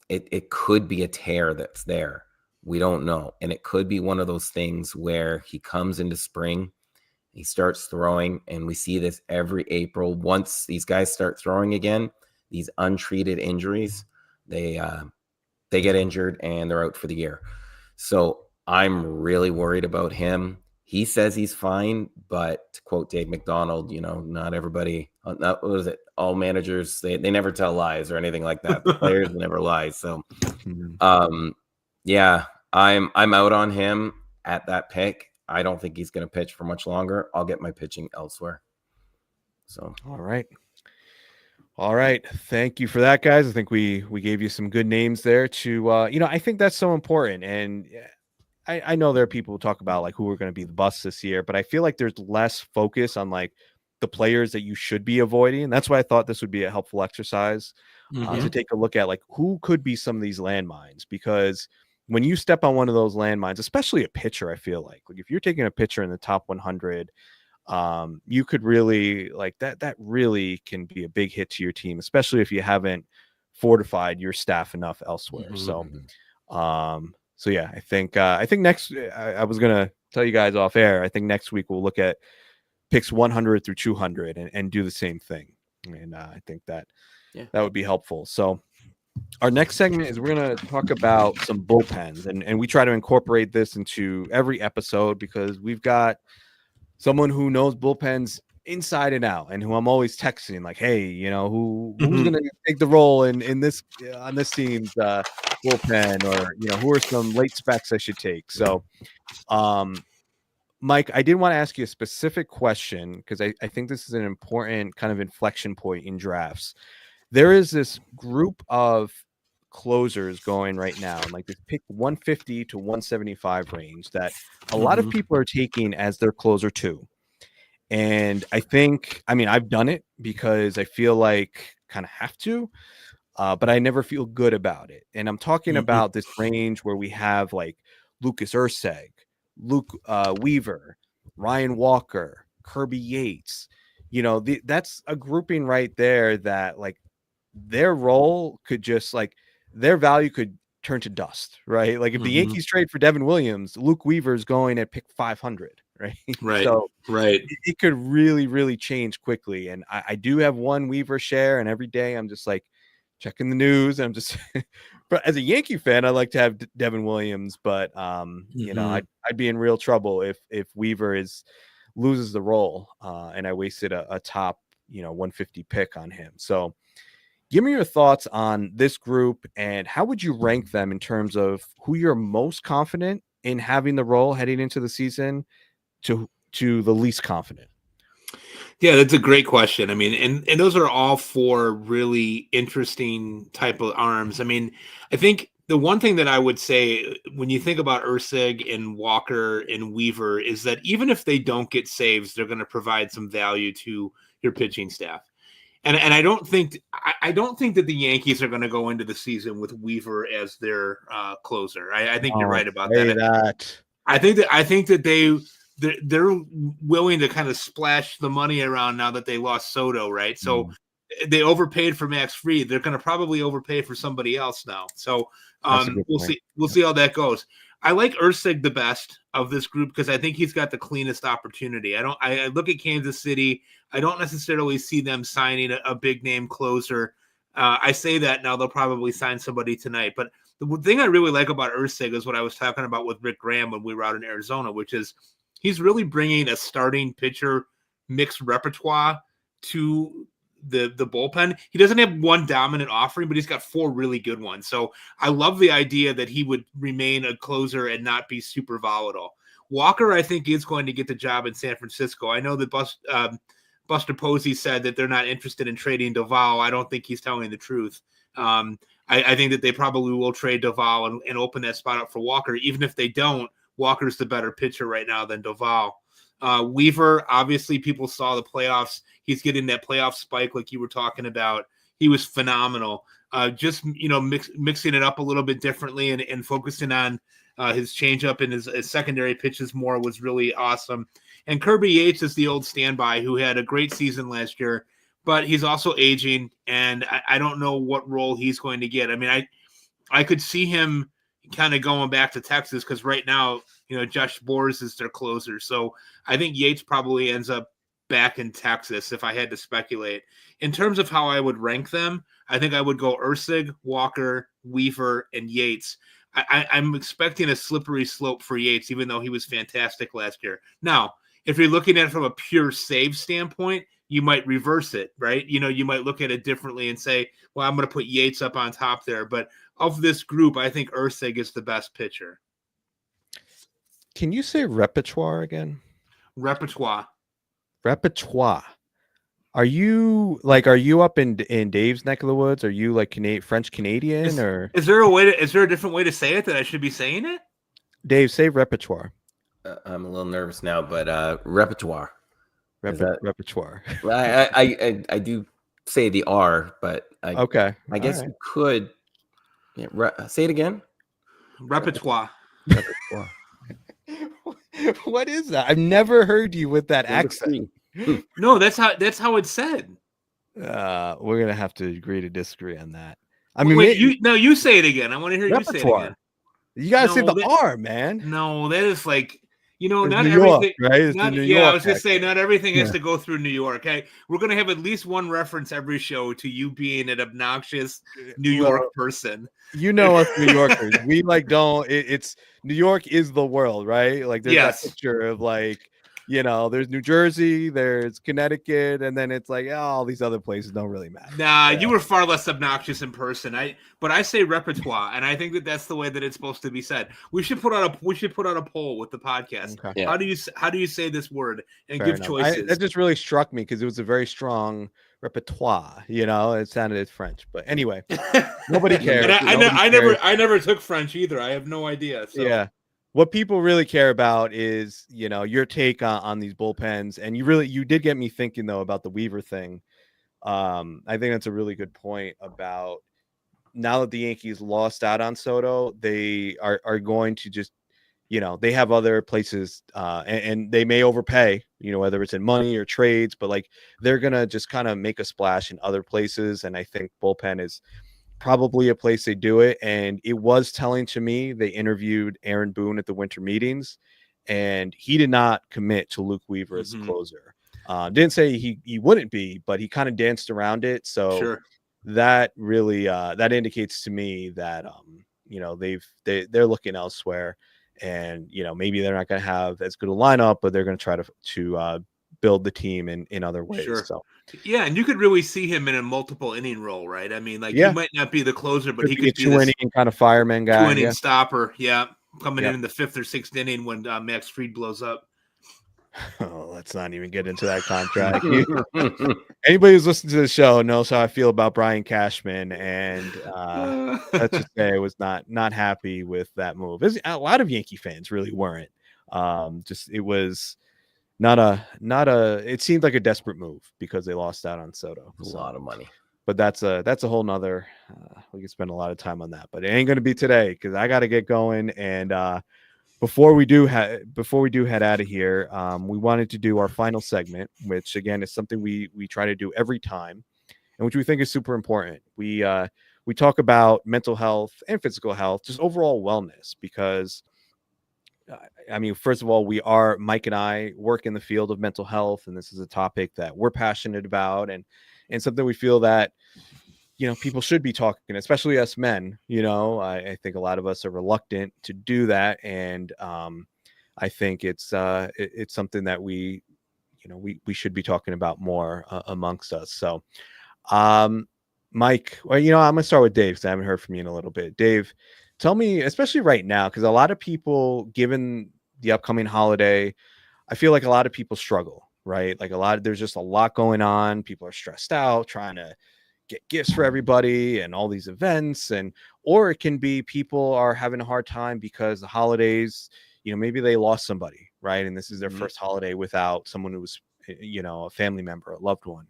Speaker 2: it could be a tear that's there. We don't know. And it could be one of those things where he comes into spring, he starts throwing, and we see this every April. Once these guys start throwing again, these untreated injuries, they get injured and they're out for the year. So I'm really worried about him. He says he's fine, but to quote Dave McDonald, not everybody, what was it? All managers, they never tell lies or anything like that. The players never lie. So, yeah, I'm out on him at that pick. I don't think he's going to pitch for much longer. I'll get my pitching elsewhere. So,
Speaker 1: all right. Thank you for that, guys. I think we gave you some good names there to, I think that's so important. And I know there are people who talk about like who are going to be the busts this year, but I feel like there's less focus on like the players that you should be avoiding. That's why I thought this would be a helpful exercise to take a look at like who could be some of these landmines, because when you step on one of those landmines, especially a pitcher, I feel like if you're taking a pitcher in the top 100, you could really like that really can be a big hit to your team, especially if you haven't fortified your staff enough elsewhere. So yeah, I think next, I was going to tell you guys off air, I think next week we'll look at picks 100 through 200 and do the same thing. And I think that would be helpful. So our next segment is we're going to talk about some bullpens, and we try to incorporate this into every episode because we've got someone who knows bullpens inside and out, and who I'm always texting like, hey, who's going to take the role in this on this team's bullpen, or who are some late specs I should take. So, Mike, I did want to ask you a specific question because I think this is an important kind of inflection point in drafts. There is this group of closers going right now, and like this pick 150 to 175 range that a lot of people are taking as their closer too. And I think, I've done it because I feel like kind of have to, but I never feel good about it. And I'm talking about this range where we have like Lucas Erceg, Luke Weaver, Ryan Walker, Kirby Yates. That's a grouping right there that like their role could just like their value could turn to dust, right? Like if the Yankees trade for Devin Williams, Luke Weaver's going at pick 500, right?
Speaker 3: Right.
Speaker 1: So
Speaker 3: right.
Speaker 1: It could really, really change quickly. And I do have one Weaver share, and every day I'm just like checking the news. I'm just, but as a Yankee fan, I like to have Devin Williams, but you know, I'd be in real trouble if Weaver loses the role, and I wasted a top, 150 pick on him. So give me your thoughts on this group and how would you rank them in terms of who you're most confident in having the role heading into the season to the least confident?
Speaker 3: Yeah, that's a great question. I mean, and those are all four really interesting type of arms. I mean, I think the one thing that I would say when you think about Erceg and Walker and Weaver is that even if they don't get saves, they're going to provide some value to your pitching staff. And I don't think that the Yankees are going to go into the season with Weaver as their closer. I think you're right about that. I think that they're willing to kind of splash the money around now that they lost Soto, right? So they overpaid for Max Fried. They're going to probably overpay for somebody else now. So we'll see how that goes. I like Erceg the best of this group because I think he's got the cleanest opportunity. I look at Kansas City. I don't necessarily see them signing a big name closer. I say that now they'll probably sign somebody tonight. But the thing I really like about Erceg is what I was talking about with Rick Graham when we were out in Arizona, which is he's really bringing a starting pitcher mixed repertoire to the bullpen. He doesn't have one dominant offering, but he's got four really good ones. So I love the idea that he would remain a closer and not be super volatile. Walker, I think, is going to get the job in San Francisco. I know that Buster Posey said that they're not interested in trading Doval. I don't think he's telling the truth. I think that they probably will trade Doval and open that spot up for Walker. Even if they don't, Walker's the better pitcher right now than Doval. Weaver, obviously, people saw the playoffs. He's getting that playoff spike like you were talking about. He was phenomenal. Just mixing it up a little bit differently and focusing on his changeup and his secondary pitches more was really awesome. And Kirby Yates is the old standby who had a great season last year, but he's also aging, and I don't know what role he's going to get. I mean, I could see him kind of going back to Texas because right now, Josh Boers is their closer. So I think Yates probably ends up back in Texas if I had to speculate. In terms of how I would rank them, I think I would go Erceg, Walker, Weaver, and Yates. I'm expecting a slippery slope for Yates, even though he was fantastic last year. Now, if you're looking at it from a pure save standpoint, you might reverse it, right? You might look at it differently and say, well, I'm going to put Yates up on top there. But of this group, I think Erceg is the best pitcher.
Speaker 1: Can you say repertoire again?
Speaker 3: Repertoire.
Speaker 1: Are you up in Dave's neck of the woods? Are you like French Canadian or
Speaker 3: is there a different way to say it that I should be saying it?
Speaker 1: Dave, say repertoire.
Speaker 2: I'm a little nervous now, but repertoire.
Speaker 1: Repertoire.
Speaker 2: I do say the R, but I guess you could say it again.
Speaker 3: Repertoire.
Speaker 2: Repertoire.
Speaker 1: What is that? I've never heard you with that accent.
Speaker 3: No, that's how it's said.
Speaker 1: We're gonna have to agree to disagree on that.
Speaker 3: You say it again. I want to hear
Speaker 1: repertoire.
Speaker 3: You say it again.
Speaker 1: You gotta say the R, man.
Speaker 3: No, that is like not
Speaker 1: New
Speaker 3: everything.
Speaker 1: York, right? It's New York
Speaker 3: I was gonna say not everything has to go through New York. Okay, we're gonna have at least one reference every show to you being an obnoxious New York person.
Speaker 1: You know us New Yorkers. We it's New York is the world, right? Like there's that picture of there's New Jersey, there's Connecticut, and then it's like all these other places don't really matter.
Speaker 3: Nah, you were far less obnoxious in person. But I say repertoire, and I think that that's the way that it's supposed to be said. We should put out a poll with the podcast. Okay. Yeah. How do you say this word and
Speaker 1: Fair
Speaker 3: give
Speaker 1: enough.
Speaker 3: choices?
Speaker 1: That just really struck me because it was a very strong repertoire. It sounded French, but anyway, nobody cares.
Speaker 3: I never took French either. I have no idea. So. Yeah.
Speaker 1: What people really care about is, your take on these bullpens. And you did get me thinking, though, about the Weaver thing. I think that's a really good point about now that the Yankees lost out on Soto, they are going to just, they have other places and they may overpay, whether it's in money or trades, but they're going to just kind of make a splash in other places. And I think bullpen is probably a place they do it. And it was telling to me, they interviewed Aaron Boone at the winter meetings and he did not commit to Luke Weaver as closer. Didn't say he wouldn't be, but he kind of danced around it. So
Speaker 3: sure.
Speaker 1: that really that indicates to me that they're looking elsewhere, and maybe they're not going to have as good a lineup, but they're going to try to build the team in other ways.
Speaker 3: Sure.
Speaker 1: So
Speaker 3: yeah, and you could really see him in a multiple inning role, right? I mean, like
Speaker 1: Yeah.
Speaker 3: he might not be the closer, but he
Speaker 1: be a
Speaker 3: could be this
Speaker 1: 2 inning kind of fireman guy.
Speaker 3: 2 inning
Speaker 1: Yeah.
Speaker 3: stopper. Yeah, coming
Speaker 1: Yep.
Speaker 3: in the 5th or 6th inning when Max Fried blows up.
Speaker 1: Oh, let's not even get into that contract. Anybody who's listened to the show knows how I feel about Brian Cashman, and let's just say I was not happy with that move. A lot of Yankee fans really weren't. It was not a. It seemed like a desperate move because they lost out on Soto.
Speaker 2: A lot of money.
Speaker 1: But that's a whole nother. We could spend a lot of time on that, but it ain't going to be today because I got to get going. And before we do head out of here, we wanted to do our final segment, which again is something we try to do every time, and which we think is super important. We talk about mental health and physical health, just overall wellness, because I mean, first of all, Mike and I work in the field of mental health, and this is a topic that we're passionate about, and something we feel that people should be talking, especially us men. I think a lot of us are reluctant to do that, and I think it's something that we should be talking about more amongst us. So, Mike, well, I'm gonna start with Dave because I haven't heard from you in a little bit. Dave, tell me, especially right now, because a lot of people, given the upcoming holiday, I feel like a lot of people struggle, right? Like there's just a lot going on. People are stressed out, trying to get gifts for everybody and all these events, or it can be people are having a hard time because the holidays, maybe they lost somebody, right? And this is their first holiday without someone who was, a family member, a loved one.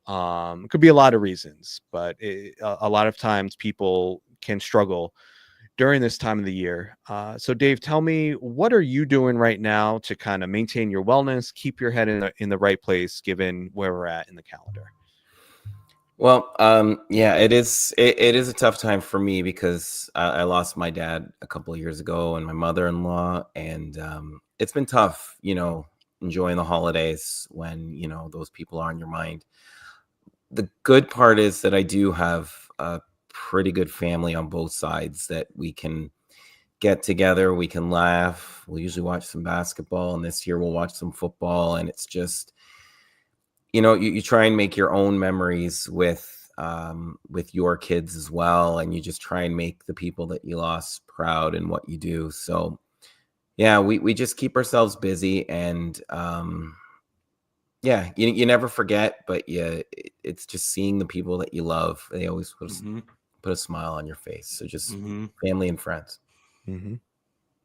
Speaker 1: It could be a lot of reasons, but a lot of times people can struggle during this time of the year. So Dave, tell me, what are you doing right now to kind of maintain your wellness, keep your head in the right place, given where we're at in the calendar?
Speaker 2: Well, yeah, it is a tough time for me because I lost my dad a couple of years ago and my mother-in-law, and it's been tough, enjoying the holidays when, those people are on your mind. The good part is that I do have a pretty good family on both sides that we can get together, we can laugh. We'll usually watch some basketball, and this year we'll watch some football, and it's just, you try and make your own memories with your kids as well, and you just try and make the people that you lost proud in what you do. So yeah, we just keep ourselves busy, and yeah, you never forget, but yeah, it's just seeing the people that you love. They always put a smile on your face. So just family and friends.
Speaker 1: Mm-hmm.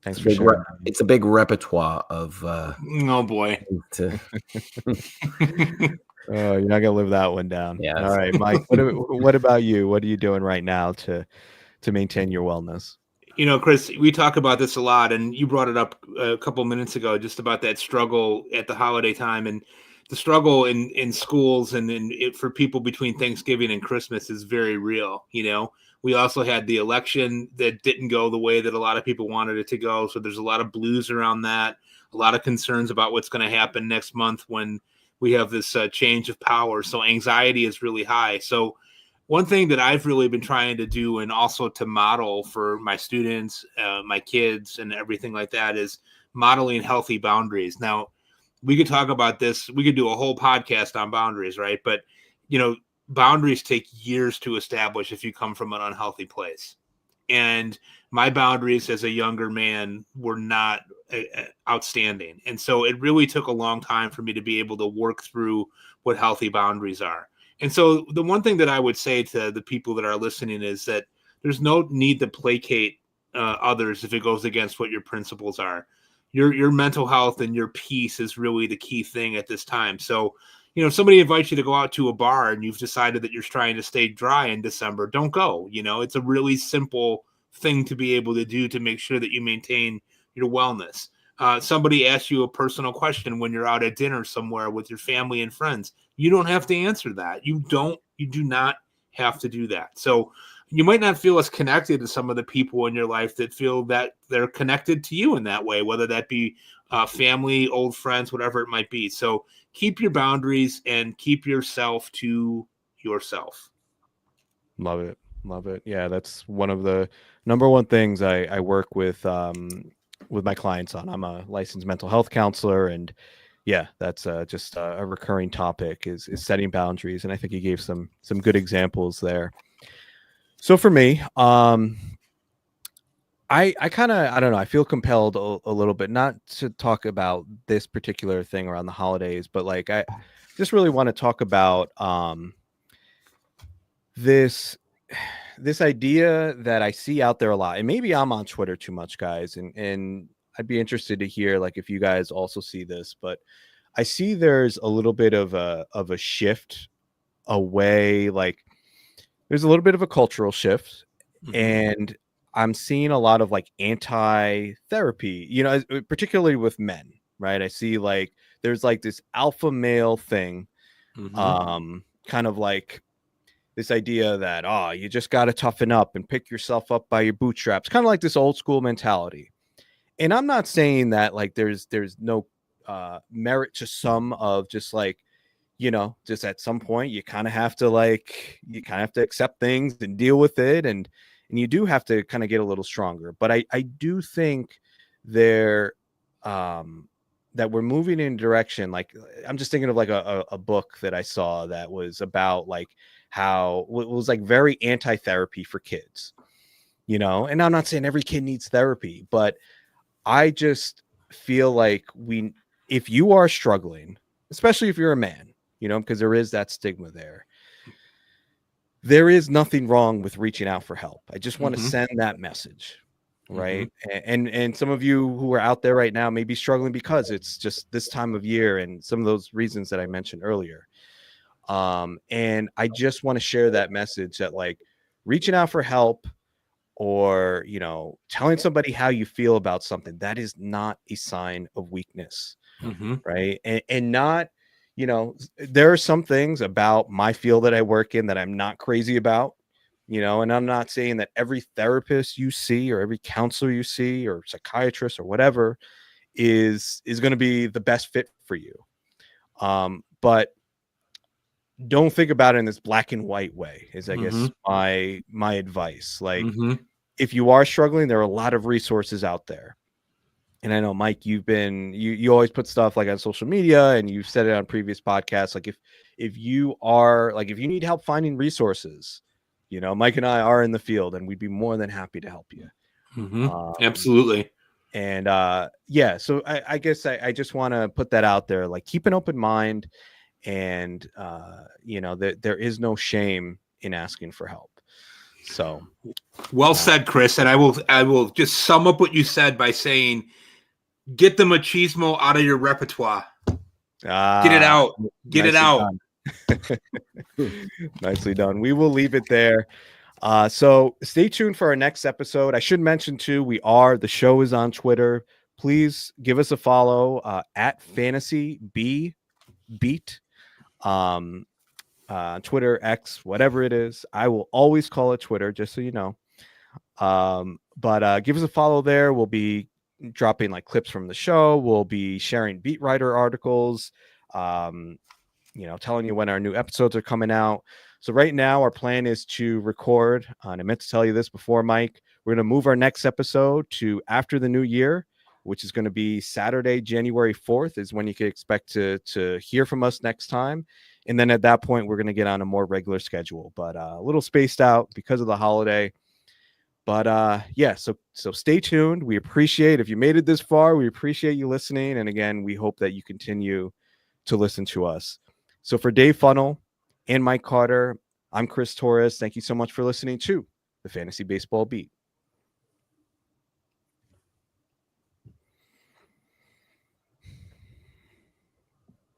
Speaker 1: Thanks for sharing.
Speaker 2: It's a big repertoire of
Speaker 3: oh boy.
Speaker 1: Oh, you're not gonna live that one down.
Speaker 2: Yeah.
Speaker 1: All right, Mike. What about you? What are you doing right now to maintain your wellness?
Speaker 3: Chris, we talk about this a lot, and you brought it up a couple minutes ago, just about that struggle at the holiday time, and the struggle in schools and for people between Thanksgiving and Christmas is very real. We also had the election that didn't go the way that a lot of people wanted it to go. So there's a lot of blues around that, a lot of concerns about what's going to happen next month when we have this change of power. So anxiety is really high. So one thing that I've really been trying to do, and also to model for my students, my kids, and everything like that, is modeling healthy boundaries. Now, we could talk about this. We could do a whole podcast on boundaries, right? But, boundaries take years to establish if you come from an unhealthy place. And my boundaries as a younger man were not outstanding. And so it really took a long time for me to be able to work through what healthy boundaries are. And so the one thing that I would say to the people that are listening is that there's no need to placate others if it goes against what your principles are. Your mental health and your peace is really the key thing at this time. So, if somebody invites you to go out to a bar and you've decided that you're trying to stay dry in December, don't go. It's a really simple thing to be able to do to make sure that you maintain your wellness. Somebody asks you a personal question when you're out at dinner somewhere with your family and friends. You don't have to answer that. You do not have to do that. So you might not feel as connected to some of the people in your life that feel that they're connected to you in that way, whether that be family, old friends, whatever it might be. So keep your boundaries and keep yourself to yourself.
Speaker 1: Love it. Love it. Yeah, that's one of the number one things I work with my clients on. I'm a licensed mental health counselor, and yeah, that's just a recurring topic is setting boundaries. And I think you gave some good examples there. So for me, I kind of, I don't know, I feel compelled a little bit, not to talk about this particular thing around the holidays, but like I just really want to talk about this idea that I see out there a lot. And maybe I'm on Twitter too much, guys, and I'd be interested to hear like if you guys also see this, but I see there's a little bit of a shift away, like there's a little bit of a cultural shift. And I'm seeing a lot of like anti-therapy, you know, particularly with men, right? I see like there's like this alpha male thing, kind of like this idea that you just got to toughen up and pick yourself up by your bootstraps, kind of like this old school mentality. And I'm not saying that like there's no merit to some of just like, you know, just at some point you kind of have to accept things and deal with it, and you do have to kind of get a little stronger. But I do think that we're moving in a direction, like I'm just thinking of like a book that I saw that was about like how it was like very anti-therapy for kids, you know. And I'm not saying every kid needs therapy, but I just feel like if you are struggling, especially if you're a man, you know, because there is that stigma there is nothing wrong with reaching out for help. I just want to send that message, right? And some of you who are out there right now may be struggling because it's just this time of year and some of those reasons that I mentioned earlier. And I just want to share that message that like reaching out for help, or, you know, telling somebody how you feel about something, that is not a sign of weakness, right? And not, you know, there are some things about my field that I work in that I'm not crazy about, you know, and I'm not saying that every therapist you see or every counselor you see or psychiatrist or whatever is going to be the best fit for you. But don't think about it in this black and white way is, I guess, my advice. Like, if you are struggling, there are a lot of resources out there. And I know, Mike, you always put stuff like on social media, and you've said it on previous podcasts. Like if you need help finding resources, you know, Mike and I are in the field and we'd be more than happy to help you.
Speaker 3: Absolutely.
Speaker 1: And yeah, so I guess I just want to put that out there, like keep an open mind, and you know, there is no shame in asking for help. So
Speaker 3: well said, Chris. And I will just sum up what you said by saying, get the machismo out of your repertoire. Get it out. Get it out.
Speaker 1: Nicely done. We will leave it there. So stay tuned for our next episode. I should mention too, the show is on Twitter. Please give us a follow at Fantasy Beat. Twitter, X, whatever it is. I will always call it Twitter, just so you know. But give us a follow there. We'll be dropping like clips from the show. We'll be sharing beat writer articles, you know, telling you when our new episodes are coming out. So right now our plan is to record, and I meant to tell you this before, Mike, we're going to move our next episode to after the new year, which is going to be Saturday, January 4th is when you can expect to hear from us next time. And then at that point, we're going to get on a more regular schedule, but a little spaced out because of the holiday. But yeah, so stay tuned. We appreciate, if you made it this far, we appreciate you listening. And again, we hope that you continue to listen to us. So for Dave Funnell and Mike Carter, I'm Chris Torres. Thank you so much for listening to the Fantasy Baseball Beat.